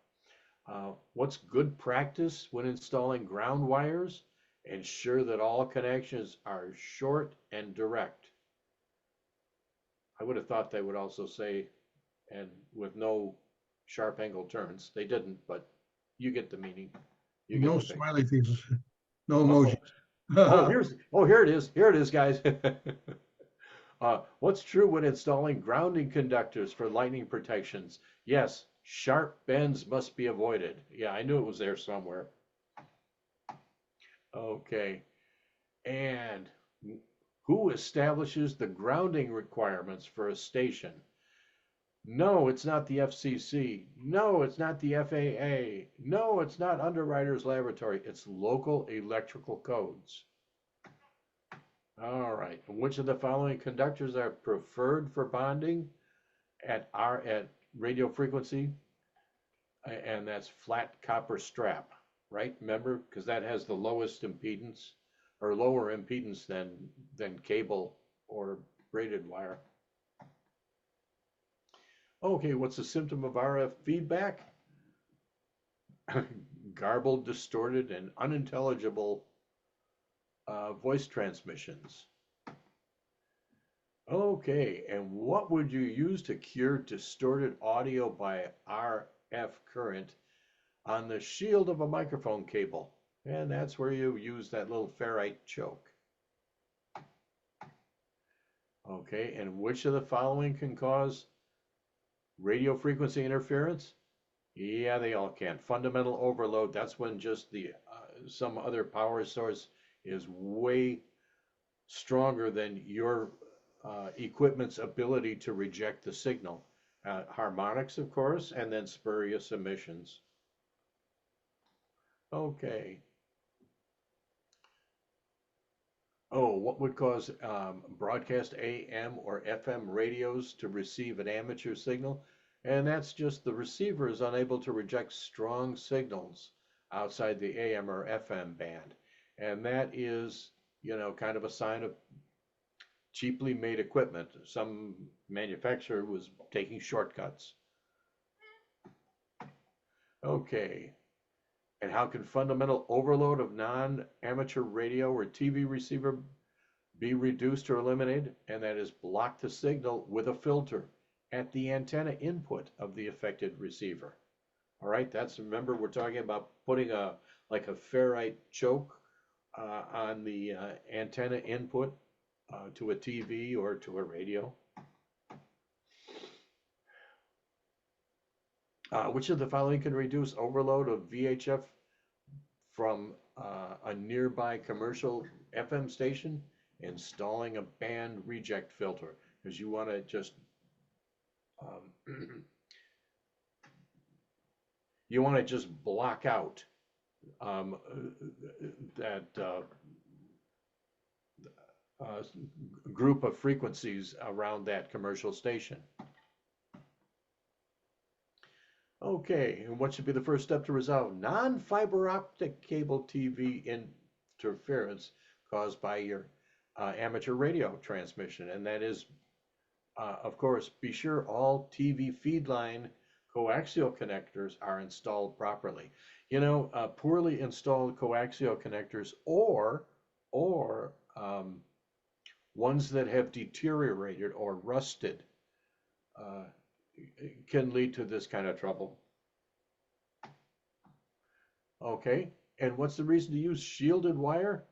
What's good practice when installing ground wires? Ensure that all connections are short and direct. I would have thought they would also say, and with no sharp angle turns. They didn't, but you get the meaning. No smiley faces, no Uh-oh. emojis. Here it is. Here it is, guys. What's true when installing grounding conductors for lightning protections? Yes, sharp bends must be avoided. Yeah, I knew it was there somewhere. Okay. And who establishes the grounding requirements for a station? No, it's not the FCC. No, it's not the FAA. No, it's not Underwriters Laboratory. It's local electrical codes. All right. Which of the following conductors are preferred for bonding at radio frequency? And that's flat copper strap, right? Remember, because that has the lowest impedance or lower impedance than cable or braided wire. Okay, what's the symptom of RF feedback? Garbled, distorted, and unintelligible voice transmissions. Okay, and what would you use to cure distorted audio by RF current on the shield of a microphone cable? And that's where you use that little ferrite choke. Okay, and which of the following can cause radio frequency interference? Yeah, they all can. Fundamental overload, that's when just some other power source is way stronger than your equipment's ability to reject the signal. Harmonics, of course, and then spurious emissions. Okay. Oh, what would cause broadcast AM or FM radios to receive an amateur signal? And that's just the receiver is unable to reject strong signals outside the AM or FM band. And that is, kind of a sign of cheaply made equipment. Some manufacturer was taking shortcuts. Okay. And how can fundamental overload of non-amateur radio or TV receiver be reduced or eliminated? And that is block the signal with a filter at the antenna input of the affected receiver. All right, remember we're talking about putting like a ferrite choke on the antenna input to a TV or to a radio. Which of the following can reduce overload of VHF from a nearby commercial FM station? Installing a band reject filter, because you want to just block out that group of frequencies around that commercial station. Okay, and what should be the first step to resolve non-fiber optic cable TV interference caused by your amateur radio transmission? And that is, of course, be sure all TV feed line coaxial connectors are installed properly. Poorly installed coaxial connectors or ones that have deteriorated or rusted can lead to this kind of trouble. Okay, and what's the reason to use shielded wire?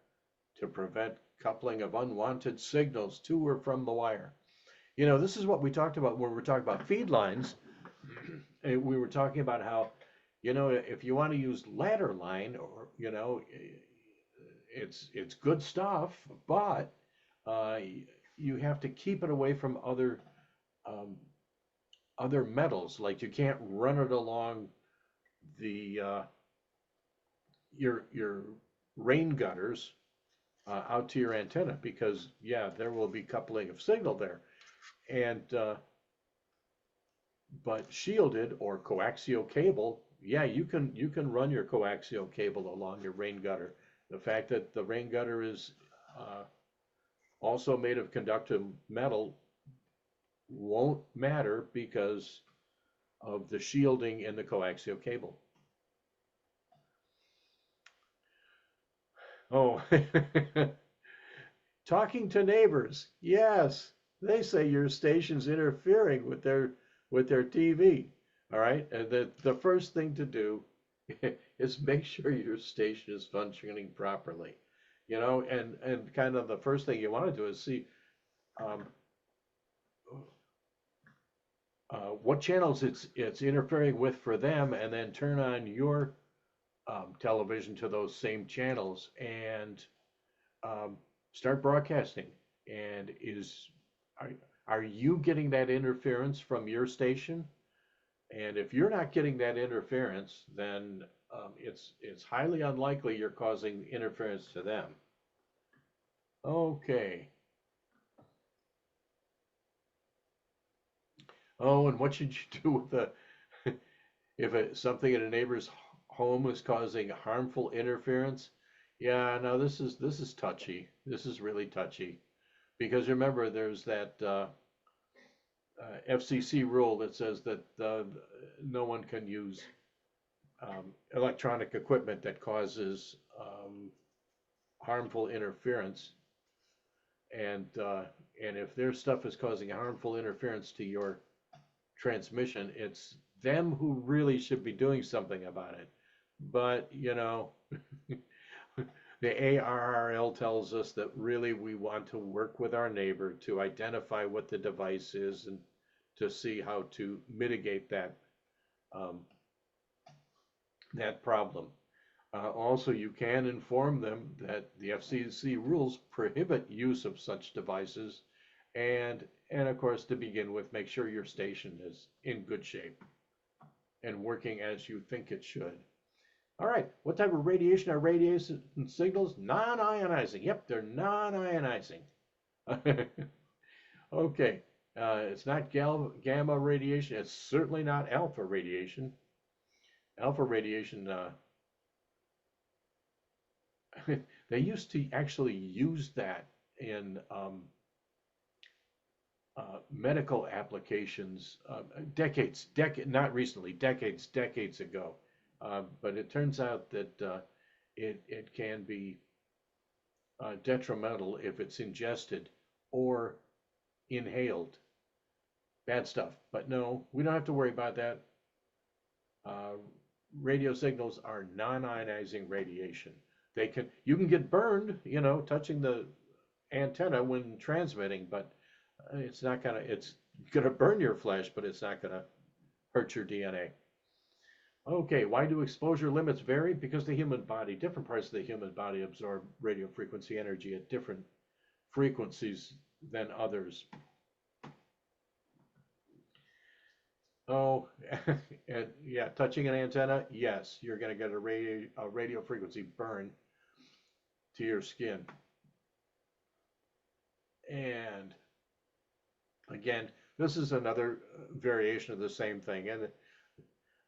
To prevent coupling of unwanted signals to or from the wire. This is what we talked about when we were talking about feed lines. We were talking about how, if you want to use ladder line, or, it's good stuff, but you have to keep it away from other metals. Like you can't run it along the your rain gutters out to your antenna, because there will be coupling of signal there. And but shielded or coaxial cable, you can run your coaxial cable along your rain gutter. The fact that the rain gutter is also made of conductive metal won't matter because of the shielding in the coaxial cable. Oh, talking to neighbors. Yes, they say your station's interfering with their TV. All right, and the first thing to do is make sure your station is functioning properly. And kind of the first thing you want to do is see what channels it's interfering with for them, and then turn on your television to those same channels and start broadcasting. And are you getting that interference from your station? And if you're not getting that interference, then it's highly unlikely you're causing interference to them. Okay. Oh, and what should you do with if something in a neighbor's home is causing harmful interference? Yeah, no, this is touchy. This is really touchy, because remember, there's that FCC rule that says that no one can use electronic equipment that causes harmful interference. And if their stuff is causing harmful interference to your transmission, it's them who really should be doing something about it. But the ARRL tells us that really we want to work with our neighbor to identify what the device is and to see how to mitigate that that problem. Also, you can inform them that the FCC rules prohibit use of such devices, and of course, to begin with, make sure your station is in good shape and working as you think it should. All right, what type of radiation are radiation signals? Non-ionizing. Yep, they're non-ionizing. Okay, it's not gamma radiation. It's certainly not alpha radiation. Alpha radiation, they used to actually use that in medical applications not recently, decades ago. But it turns out that it can be detrimental if it's ingested or inhaled. Bad stuff. But no, we don't have to worry about that. Uh, Radio signals are non-ionizing radiation. You can get burned, touching the antenna when transmitting, but it's gonna burn your flesh, but it's not gonna hurt your DNA. Okay, why do exposure limits vary? Because different parts of the human body absorb radio frequency energy at different frequencies than others. Oh, and yeah, touching an antenna, yes, you're going to get a radio frequency burn to your skin. And again, this is another variation of the same thing and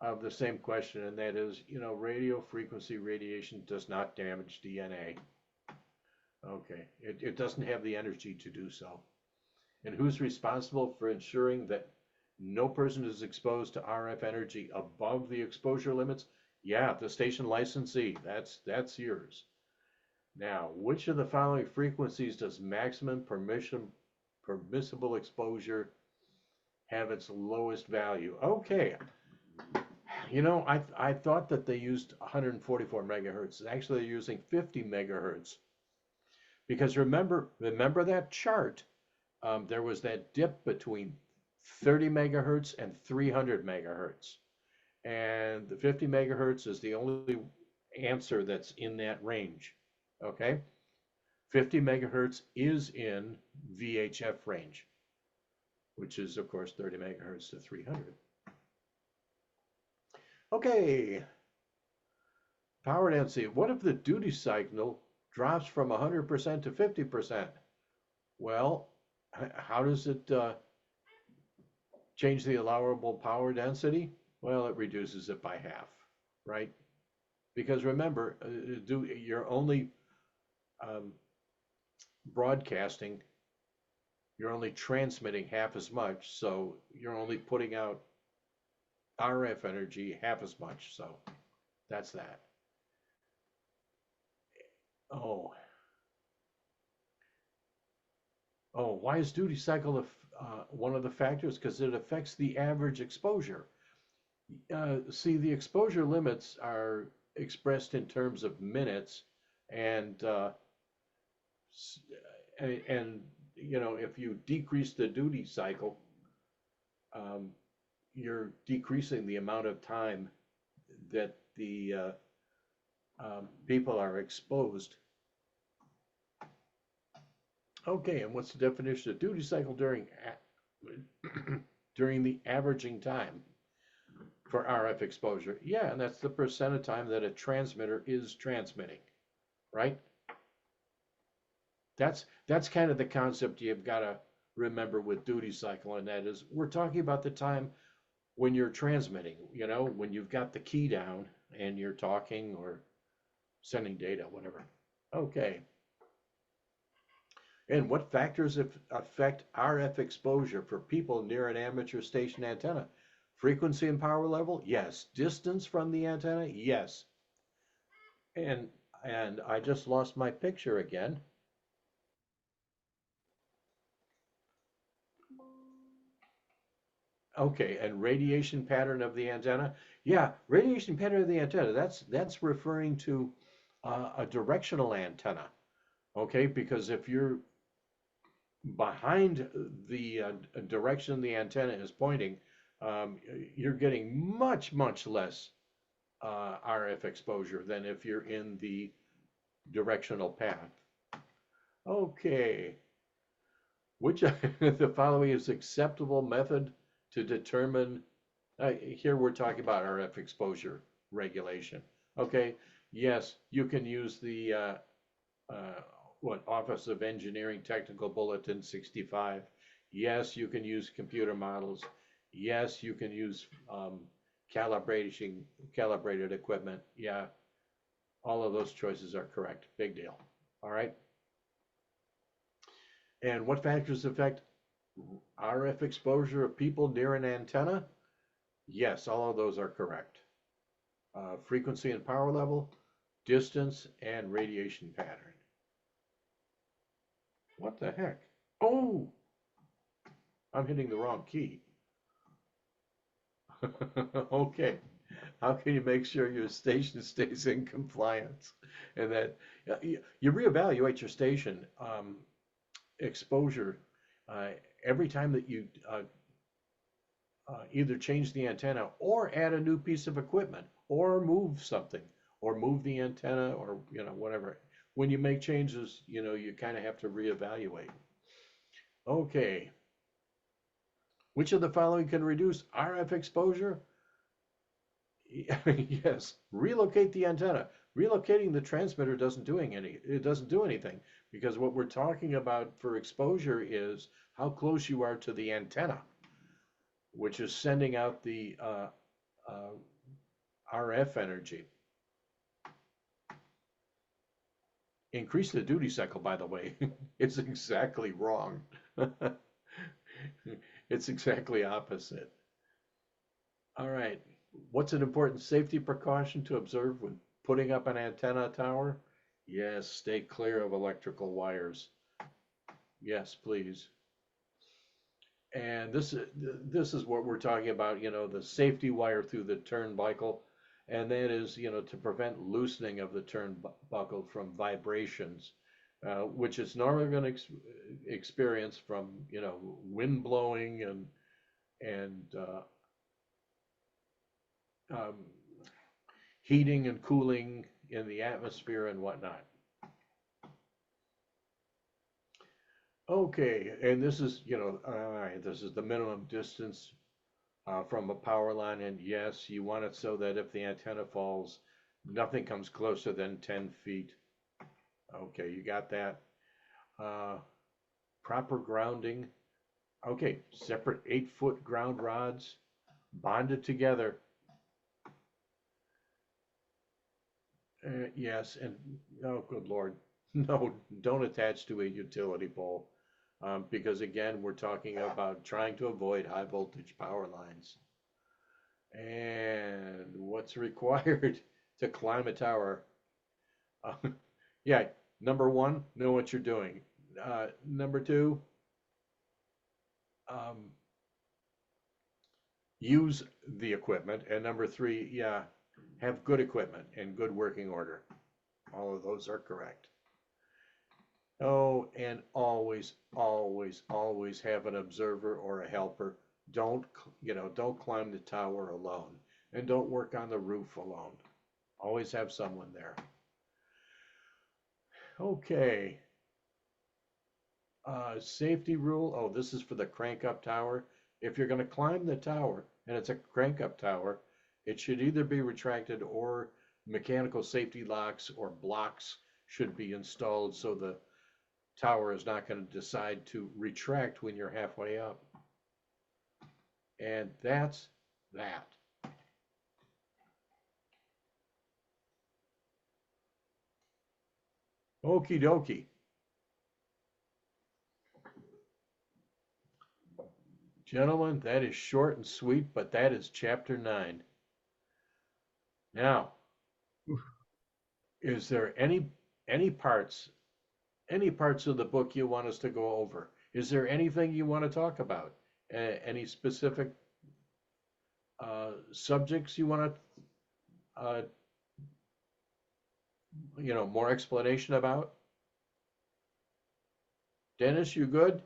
of the same question, and that is, radio frequency radiation does not damage DNA. Okay, it doesn't have the energy to do so. And who's responsible for ensuring that no person is exposed to RF energy above the exposure limits? Yeah, the station licensee, that's yours. Now, which of the following frequencies does maximum permissible exposure have its lowest value? Okay, I thought that they used 144 megahertz. Actually, they're using 50 megahertz. Because remember that chart, there was that dip between 30 megahertz and 300 megahertz. And the 50 megahertz is the only answer that's in that range. Okay? 50 megahertz is in VHF range, which is, of course, 30 megahertz to 300. Okay. Power density. What if the duty cycle drops from 100% to 50%? Well, how does it change the allowable power density? Well, it reduces it by half, right? Because remember, you're only broadcasting, you're only transmitting half as much, so you're only putting out RF energy half as much, so that's that. Oh, why is duty cycle one of the factors? Because it affects the average exposure. See, the exposure limits are expressed in terms of minutes, and if you decrease the duty cycle, you're decreasing the amount of time that the people are exposed. Okay, and what's the definition of duty cycle during the averaging time for RF exposure? Yeah, and that's the percent of time that a transmitter is transmitting, right? That's kind of the concept you've got to remember with duty cycle, and that is we're talking about the time when you're transmitting, when you've got the key down and you're talking or sending data, whatever. Okay. And what factors affect RF exposure for people near an amateur station antenna? Frequency and power level? Yes. Distance from the antenna? Yes. And I just lost my picture again. Okay, and radiation pattern of the antenna? Yeah, radiation pattern of the antenna, that's referring to a directional antenna. Okay, because if you're behind the direction the antenna is pointing, you're getting much, much less RF exposure than if you're in the directional path. Okay. Which of the following is acceptable method to determine, here we're talking about RF exposure regulation. Okay, yes, you can use the, Office of Engineering Technical Bulletin 65. Yes, you can use computer models. Yes, you can use calibrated equipment. Yeah, all of those choices are correct. Big deal. All right. And what factors affect RF exposure of people near an antenna? Yes, all of those are correct. Frequency and power level, distance, and radiation pattern. What the heck? Oh, I'm hitting the wrong key. Okay. How can you make sure your station stays in compliance and that you reevaluate your station exposure every time that you either change the antenna or add a new piece of equipment or move something or move the antenna or whatever. When you make changes, you kind of have to reevaluate. Okay. Which of the following can reduce RF exposure? Yes, relocate the antenna. Relocating the transmitter doesn't do anything because what we're talking about for exposure is how close you are to the antenna, which is sending out the RF energy. Increase the duty cycle, by the way. It's exactly wrong. It's exactly opposite. All right. What's an important safety precaution to observe when putting up an antenna tower? Yes, stay clear of electrical wires. Yes, please. And this is what we're talking about, the safety wire through the turnbuckle, and that is, to prevent loosening of the turnbuckle from vibrations, which is normally going to experience from, wind blowing and heating and cooling in the atmosphere and whatnot. Okay, and this is, all right, this is the minimum distance from a power line, and yes, you want it so that if the antenna falls, nothing comes closer than 10 feet. Okay, you got that. Proper grounding. Okay, separate 8-foot ground rods, bonded together. Yes, and oh, good Lord. No, don't attach to a utility pole because, again, we're talking about trying to avoid high voltage power lines. And what's required to climb a tower? Yeah, number one, know what you're doing. Number two, use the equipment. And number three, yeah, have good equipment and good working order. All of those are correct. Oh, and always, always, always have an observer or a helper. Don't climb the tower alone, and don't work on the roof alone. Always have someone there. Okay. Safety rule. Oh, this is for the crank-up tower. If you're going to climb the tower, and it's a crank-up tower, it should either be retracted or mechanical safety locks or blocks should be installed so the tower is not going to decide to retract when you're halfway up. And that's that. Okie dokie. Gentlemen, that is short and sweet, but that is chapter 9. Now, is there any parts of the book you want us to go over? Is there anything you want to talk about? Any specific subjects you want to, more explanation about? Dennis, you good?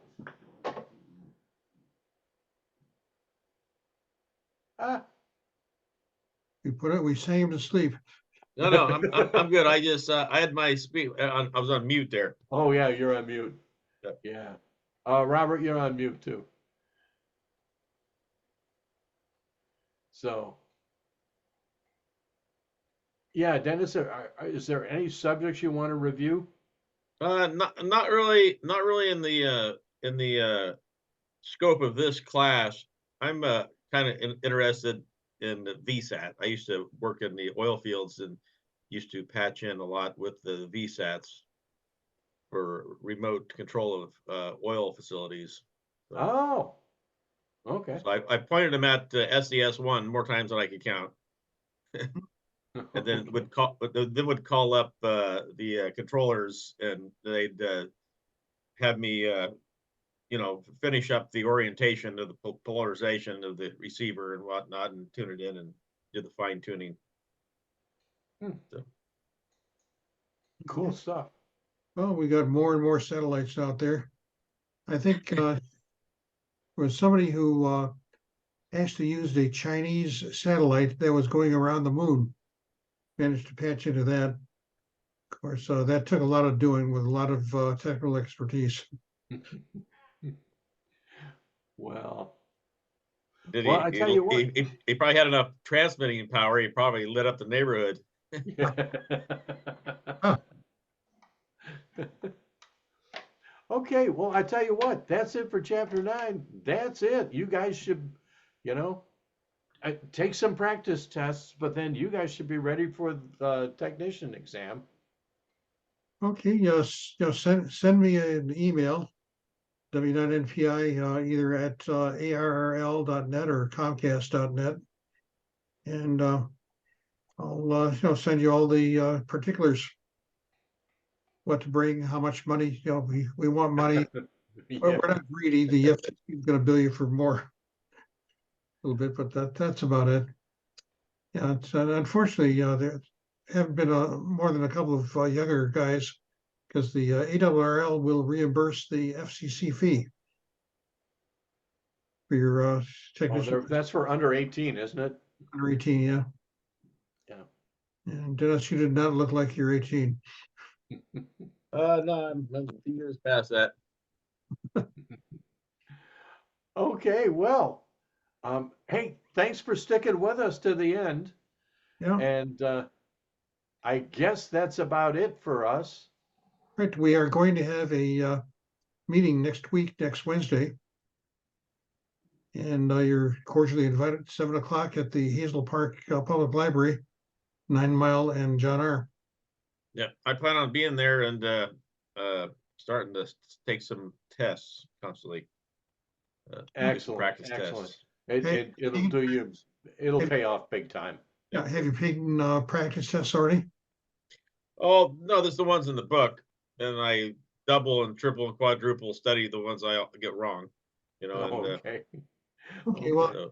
Ah, We sang him to sleep. No, I'm good. I just, I had my I was on mute there. Oh, yeah, you're on mute. Yep. Yeah. Robert, you're on mute too. So. Yeah, Dennis, is there any subjects you want to review? Not really in the scope of this class. I'm kind of interested in the VSAT. I used to work in the oil fields and used to patch in a lot with the VSATs for remote control of oil facilities. So, Oh, okay. so I pointed them at SES1 more times than I could count, and then would call up the controllers, and they'd have me finish up the orientation of the polarization of the receiver and whatnot, and tune it in and do the fine tuning. Cool stuff. Well, we got more and more satellites out there. I think there was somebody who actually used a Chinese satellite that was going around the moon. Managed to patch into that. Of course, that took a lot of doing with a lot of technical expertise. Well, Did Well, I tell you what. he probably had enough transmitting power. He probably lit up the neighborhood. Okay, well, I tell you what, that's it for chapter 9. That's it. You guys should, take some practice tests, but then you guys should be ready for the technician exam. Okay, yes, send me an email, w.npi, either at arrl.net or comcast.net, and I'll send you all the particulars. What to bring, how much money, we want money. Yeah. We're not greedy. The FCC is going to bill you for more, a little bit, but that's about it. Yeah, it's, unfortunately, there haven't been more than a couple of younger guys, because the ARRL will reimburse the FCC fee for your technician That's for under 18, isn't it? under 18. Yeah. Yeah. And Dennis, you did not look like you're 18. No, I'm a few years past that. Okay, well, hey, thanks for sticking with us to the end. Yeah. And I guess that's about it for us. Right. We are going to have a meeting next Wednesday. And you're cordially invited, 7 o'clock at the Hazel Park Public Library, 9 Mile and John R. Yeah, I plan on being there and starting to take some tests constantly. Excellent, practice excellent. tests. It'll pay off big time. Yeah, have you taken practice tests already? Oh no, there's the ones in the book, and I double and triple and quadruple study the ones I get wrong. Okay. Okay, well,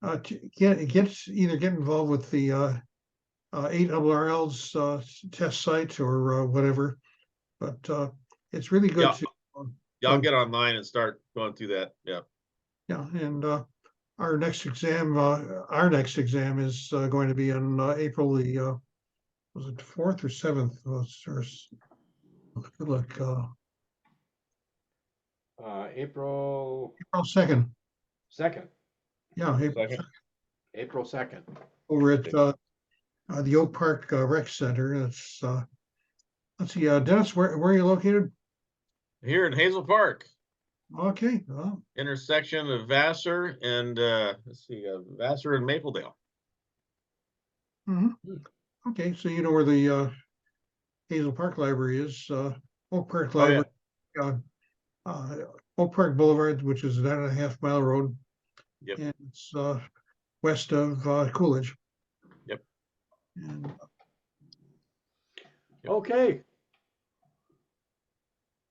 either get involved with the ARRL's test site or whatever, but it's really good to. I'll get online and start going through that. Yeah. Yeah, and our next exam is going to be on April the was it 4th or 7th? Look, April April 2nd. 2nd. Yeah, April 2nd. Over at the Oak Park Rec Center. It's let's see, Dennis, where are you located? Here in Hazel Park. Okay, well, Intersection of Vassar and Vassar and Mapledale. okay, so you know where the Hazel Park Library is. Oak Park Library, Oak Park Boulevard, which is a 9.5 mile road. Yep. And it's west of Coolidge. Yep. And, Okay.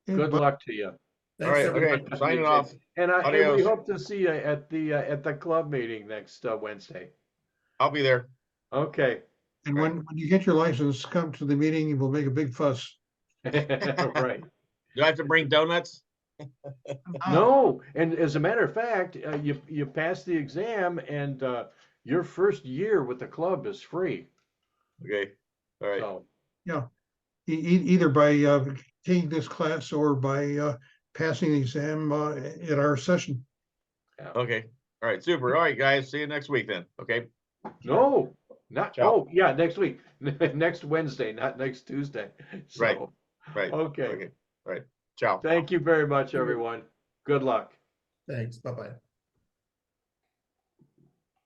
Good bye. luck to you. All right. Okay. Signing off. And we Adios. hope to see you at the club meeting next Wednesday. I'll be there. Okay. And when you get your license, come to the meeting and we'll make a big fuss. Right. Do I have to bring donuts? No, and as a matter of fact, you passed the exam, and your first year with the club is free. Okay, all right, So, Either by taking this class or by passing the exam at our session. okay, all right, super. All right, guys, see you next week then. Okay, no, not, Ciao. oh, yeah, next week, next Wednesday, not next Tuesday. Right. So, right. okay. Okay, all right. Ciao. Thank you very much, everyone. Good luck. Thanks. Bye-bye.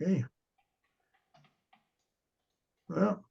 Okay. Well,